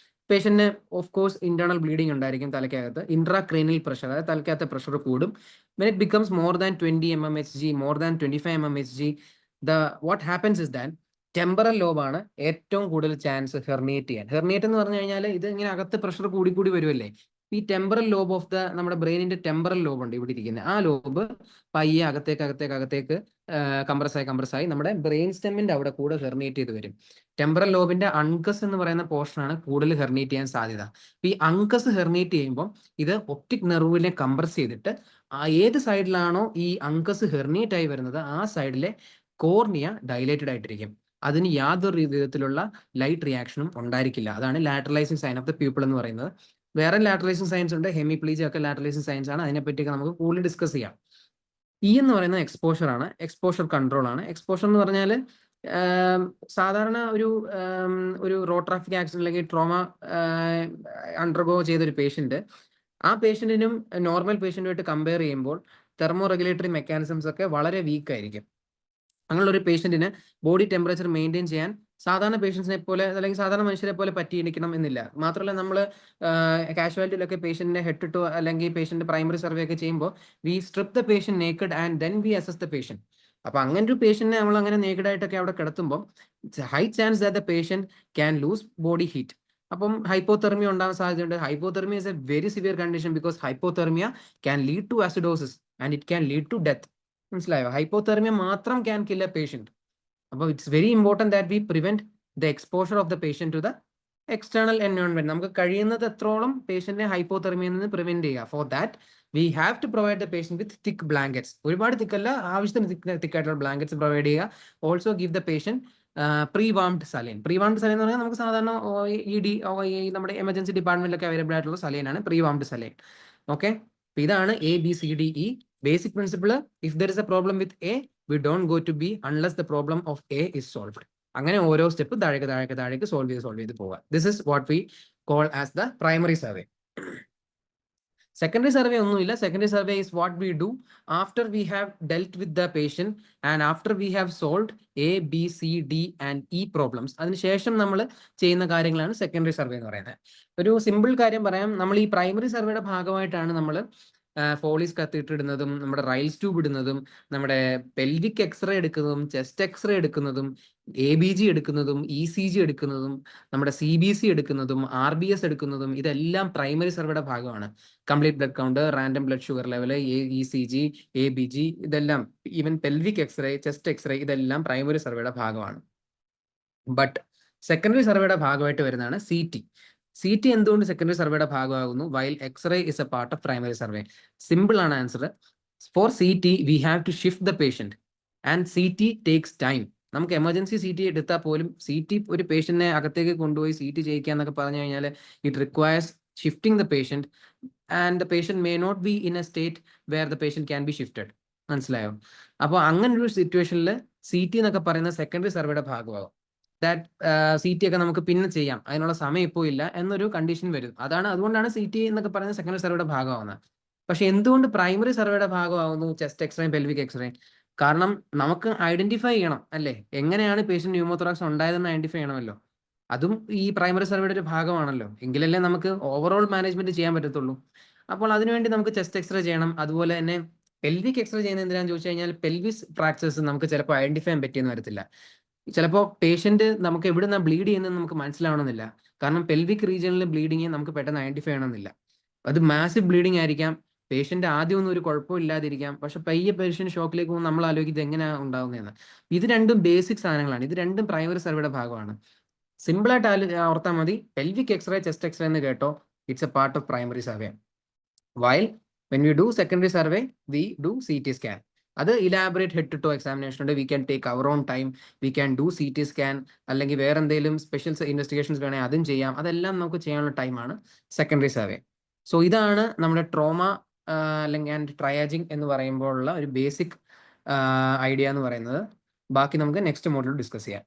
പേഷ്യന്റിന് ഓഫ് കോഴ്സ് ഇന്റേണൽ ബ്ലീഡിംഗ് ഉണ്ടായിരിക്കും തലയ്ക്കകത്ത്, ഇൻട്രാക്രേനിയൽ പ്രഷർ, അതായത് തലയ്ക്കകത്തെ പ്രഷർ കൂടും. when it becomes more than 20 mmHg, more than 25 mmHg, what happens is that temporal ലോബാണ് ഏറ്റവും കൂടുതൽ ചാൻസ് ഹെർണിയേറ്റ് ചെയ്യാൻ. ഹെർണിയേറ്റ് എന്ന് പറഞ്ഞു കഴിഞ്ഞാൽ ഇത് ഇങ്ങനെ അകത്ത് പ്രഷർ കൂടി വരുമല്ലേ. ഈ ടെമ്പറൽ ലോബ് ഓഫ് നമ്മുടെ ബ്രെയിനിന്റെ ടെമ്പറൽ ലോബ് ഉണ്ട് ഇവിടെ ഇരിക്കുന്നത്. ആ ലോബ് പയ്യെ അകത്തേക്ക് കംപ്രസായി നമ്മുടെ ബ്രെയിൻ സ്റ്റെമ്മിന്റെ അവിടെ കൂടെ ഹെർണിയേറ്റ് ചെയ്ത് വരും. ടെമ്പറൽ ലോബിന്റെ അങ്കസ് എന്ന് പറയുന്ന പോർഷനാണ് കൂടുതൽ ഹെർണിയേറ്റ് ചെയ്യാൻ സാധ്യത. ഈ അങ്കസ് ഹെർണിയേറ്റ് ചെയ്യുമ്പോൾ ഇത് ഒപ്റ്റിക് നെർവിനെ കംപ്രസ് ചെയ്തിട്ട് ഏത് സൈഡിലാണോ ഈ അങ്കസ് ഹെർണിയേറ്റ് ആയി വരുന്നത് ആ സൈഡിലെ കോർണിയ ഡയലേറ്റഡ് ആയിട്ടിരിക്കും. അതിന് യാതൊരു വിധത്തിലുള്ള ലൈറ്റ് റിയാക്ഷനും ഉണ്ടായിരിക്കില്ല. അതാണ് ലാറ്ററലൈസിങ് സൈൻ ഓഫ് ദ പ്യൂപ്പിൾ എന്ന് പറയുന്നത്. വേറെ ലാറ്ററലൈസിങ് സയൻസ് ഉണ്ട്, ഹെമിപ്ലീജിയ ഒക്കെ ലാറ്ററലൈസിങ് സയൻസ് ആണ്. അതിനെപ്പറ്റിയൊക്കെ നമുക്ക് കൂടുതൽ ഡിസ്കസ് ചെയ്യാം. ഇ എന്ന് പറയുന്നത് എക്സ്പോഷർ ആണ്, എക്സ്പോഷർ കൺട്രോൾ ആണ്. എക്സ്പോഷർ എന്ന് പറഞ്ഞാൽ സാധാരണ ഒരു റോഡ് ട്രാഫിക് ആക്സിഡന്റ് അല്ലെങ്കിൽ ട്രോമ അണ്ടർഗോ ചെയ്തൊരു പേഷ്യന്റ്, ആ പേഷ്യന്റിനും നോർമൽ പേഷ്യന്റുമായിട്ട് കമ്പയർ ചെയ്യുമ്പോൾ തെർമോ റെഗുലേറ്ററി മെക്കാനിസംസ് ഒക്കെ വളരെ വീക്ക് ആയിരിക്കും. അങ്ങനെയുള്ള ഒരു പേഷ്യന്റിന് ബോഡി ടെമ്പറേച്ചർ മെയിൻറ്റെയിൻ ചെയ്യാൻ സാധാരണ പേഷ്യൻസിനെ പോലെ അല്ലെങ്കിൽ സാധാരണ മനുഷ്യരെ പോലെ പറ്റിയിരിക്കണം എന്നില്ല. മാത്രമല്ല നമ്മൾ കാഷ്വാലിറ്റിയിലൊക്കെ പേഷ്യന്റിനെ ഹെഡ് ടു അല്ലെങ്കിൽ പേഷ്യന്റ് പ്രൈമറി സർവേ ഒക്കെ ചെയ്യുമ്പോൾ we strip the patient naked and then we assess the patient. അപ്പൊ അങ്ങനെ ഒരു പേഷ്യന്റിനെ നമ്മൾ അങ്ങനെ നേക്കഡ് ആയിട്ടൊക്കെ അവിടെ കിടത്തുമ്പോൾ high chance that the patient can lose body heat. അപ്പം ഹൈപ്പോതെർമിയ ഉണ്ടാകാൻ സാധ്യതയുണ്ട്. Hypothermia is a very severe condition because hypothermia can lead to acidosis and it can lead to death. മനസ്സിലായോ? ഹൈപ്പോതെർമിയ മാത്രം ക്യാൻ കിൽ എ പേഷ്യന്റ്. അപ്പോൾ it's very important that we prevent the exposure of the patient to the external environment. നമുക്ക് കഴിയുന്നത് എത്രോളം പേഷ്യന്റിനെ ഹൈപ്പോതെർമിയയിൽ നിന്ന് പ്രിവെന്റ് ചെയ്യുക. For that we have to provide the patient with thick blankets. ഒരുപാട് തിക്കല്ല, ആവശ്യത്തിന് തിക്കായിട്ടുള്ള ബ്ലാങ്കറ്റ്സ് പ്രൊവൈഡ് ചെയ്യുക. Also give the patient prewarmed saline. Prewarmed saline എന്ന് പറഞ്ഞാൽ നമുക്ക് സാധാരണ നമ്മുടെ എമർജൻസി ഡിപ്പാർട്ട്മെന്റിലൊക്കെ അവൈലബിൾ ആയിട്ടുള്ള സലൈനാണ് പ്രീവാംഡ് സലൈൻ. ഓക്കെ, ഇതാണ് ABCDE basic principle. If there is a problem with A, we don't go to B unless the problem of A is solved. അങ്ങനെ ഓരോ സ്റ്റെപ്പ് താഴേക്ക് സോൾവ് ചെയ്ത് പോവുക. This is what we call as the primary survey. Secondary survey ഒന്നുമില്ല. Secondary survey is what we do after we have dealt with the patient and after we have solved A, B, C, D and E problems. അതിനുശേഷം നമ്മൾ ചെയ്യുന്ന കാര്യങ്ങളാണ് സെക്കൻഡറി സർവേ എന്ന് പറയുന്നത്. ഒരു സിമ്പിൾ കാര്യം പറയാം, നമ്മൾ ഈ പ്രൈമറി സർവേയുടെ ഭാഗമായിട്ടാണ് നമ്മൾ ഫോളീസ് കത്തിയിട്ടിടുന്നതും നമ്മുടെ റൈൽസ് ട്യൂബ് ഇടുന്നതും നമ്മുടെ പെൽവിക് എക്സ്റേ എടുക്കുന്നതും ചെസ്റ്റ് എക്സ്റേ എടുക്കുന്നതും ABG എടുക്കുന്നതും ECG എടുക്കുന്നതും നമ്മുടെ CBC എടുക്കുന്നതും RBS എടുക്കുന്നതും ഇതെല്ലാം പ്രൈമറി സർവേയുടെ ഭാഗമാണ്. Complete blood count, random blood sugar level, ECG, ABG ഇതെല്ലാം, even pelvic X-ray, chest X-ray ഇതെല്ലാം പ്രൈമറി സർവേയുടെ ഭാഗമാണ്. ബട്ട് സെക്കൻഡറി സർവേയുടെ ഭാഗമായിട്ട് വരുന്നതാണ് CT. എന്തുകൊണ്ട് സെക്കൻഡറി സർവേയുടെ ഭാഗമാകുന്നു? While x-ray is a part of primary survey. Simple ആണ് answer. For CT we have to shift the patient and CT takes time. നമുക്ക് എമർജൻസി CT എടുത്താൽ പോലും CT ഒരു പേഷ്യന്റിനെ അകത്തേക്ക് കൊണ്ടുപോയി CT ചെയ്യിക്കുക എന്നൊക്കെ പറഞ്ഞു കഴിഞ്ഞാൽ it requires shifting the patient and the patient may not be in a state where the patient can be shifted. മനസ്സിലായോ? അപ്പോൾ അങ്ങനെ ഒരു സിറ്റുവേഷനിൽ CT എന്നൊക്കെ പറയുന്ന സെക്കൻഡറി സർവേയുടെ ഭാഗമാകും. ദാറ്റ് CT ഒക്കെ നമുക്ക് പിന്നെ ചെയ്യാം, അതിനുള്ള സമയം ഇപ്പോൾ ഇല്ല എന്നൊരു കണ്ടീഷൻ വരും. അതുകൊണ്ടാണ് CT എന്നൊക്കെ പറയുന്ന സെക്കൻഡറി സർവേയുടെ ഭാഗമാവുന്നത്. പക്ഷെ എന്തുകൊണ്ട് പ്രൈമറി സർവേയുടെ ഭാഗമാവുന്നു ചെസ്റ്റ് എക്സ്റേയും പെൽവിക് എക്സ്റേയും? കാരണം നമുക്ക് ഐഡന്റിഫൈ ചെയ്യണം അല്ലേ, എങ്ങനെയാണ് പേഷ്യന്റ് ന്യൂമോതൊറാക്സ് ഉണ്ടായതെന്ന് ഐഡന്റിഫൈ ചെയ്യണമല്ലോ. അതും ഈ പ്രൈമറി സർവേയുടെ ഒരു ഭാഗമാണല്ലോ. എങ്കിലല്ലേ നമുക്ക് ഓവറോൾ മാനേജ്മെന്റ് ചെയ്യാൻ പറ്റത്തുള്ളൂ. അപ്പോൾ അതിനുവേണ്ടി നമുക്ക് ചെസ്റ്റ് എക്സ്റേ ചെയ്യണം. അതുപോലെ തന്നെ പെൽവിക് എക്സ്റേ ചെയ്യുന്നത് എന്തിനാന്ന് ചോദിച്ചു കഴിഞ്ഞാൽ പെൽവിസ് ഫ്രാക്ചേഴ്സ് നമുക്ക് ചിലപ്പോൾ ഐഡന്റിഫൈ ചെയ്യാൻ പറ്റിയെന്ന് വരത്തില്ല. ചിലപ്പോൾ പേഷ്യന്റ് നമുക്ക് എവിടുന്ന ബ്ലീഡ് ചെയ്യുന്നതെന്ന് നമുക്ക് മനസ്സിലാവണമെന്നില്ല. കാരണം പെൽവിക് റീജിയനിൽ ബ്ലീഡിങ് നമുക്ക് പെട്ടെന്ന് ഐഡന്റിഫൈ ചെയ്യണമെന്നില്ല. അത് മാസീവ് ബ്ലീഡിങ് ആയിരിക്കാം, പേഷ്യന്റ് ആദ്യം ഒന്നും ഒരു കുഴപ്പമില്ലാതിരിക്കാം, പക്ഷെ പയ്യെ പേഷ്യന്റ് ഷോക്കിലേക്ക് പോകുമ്പോൾ നമ്മൾ ആലോചിക്കുന്നത് എങ്ങനെയാണ് ഉണ്ടാകുന്നതെന്ന്. ഇത് രണ്ടും ബേസിക് സാധനങ്ങളാണ്, ഇത് രണ്ടും പ്രൈമറി സർവേയുടെ ഭാഗമാണ്. സിമ്പിൾ ആയിട്ട് ഓർത്താൽ മതി, പെൽവിക് എക്സ്റേ, ചെസ്റ്റ് എക്സ്റേ എന്ന് കേട്ടോ, it's a part of primary survey. While when we do secondary survey we do CT scan. അത് elaborate head to toe examination ഉണ്ട്. We can take our own time, we can do CT scan, അല്ലെങ്കിൽ വേറെ എന്തെങ്കിലും സ്പെഷ്യൽ ഇൻവെസ്റ്റിഗേഷൻസ് വേണമെങ്കിൽ അതും ചെയ്യാം. അതെല്ലാം നമുക്ക് ചെയ്യാനുള്ള ടൈമാണ് സെക്കൻഡറി സർവേ. സോ ഇതാണ് നമ്മുടെ ട്രോമ അല്ലെങ്കിൽ ആൻഡ് ട്രയാജിങ് എന്ന് പറയുമ്പോഴുള്ള ഒരു ബേസിക് ഐഡിയ എന്ന് പറയുന്നത്. ബാക്കി നമുക്ക് നെക്സ്റ്റ് മോഡിൽ ഡിസ്കസ് ചെയ്യാം.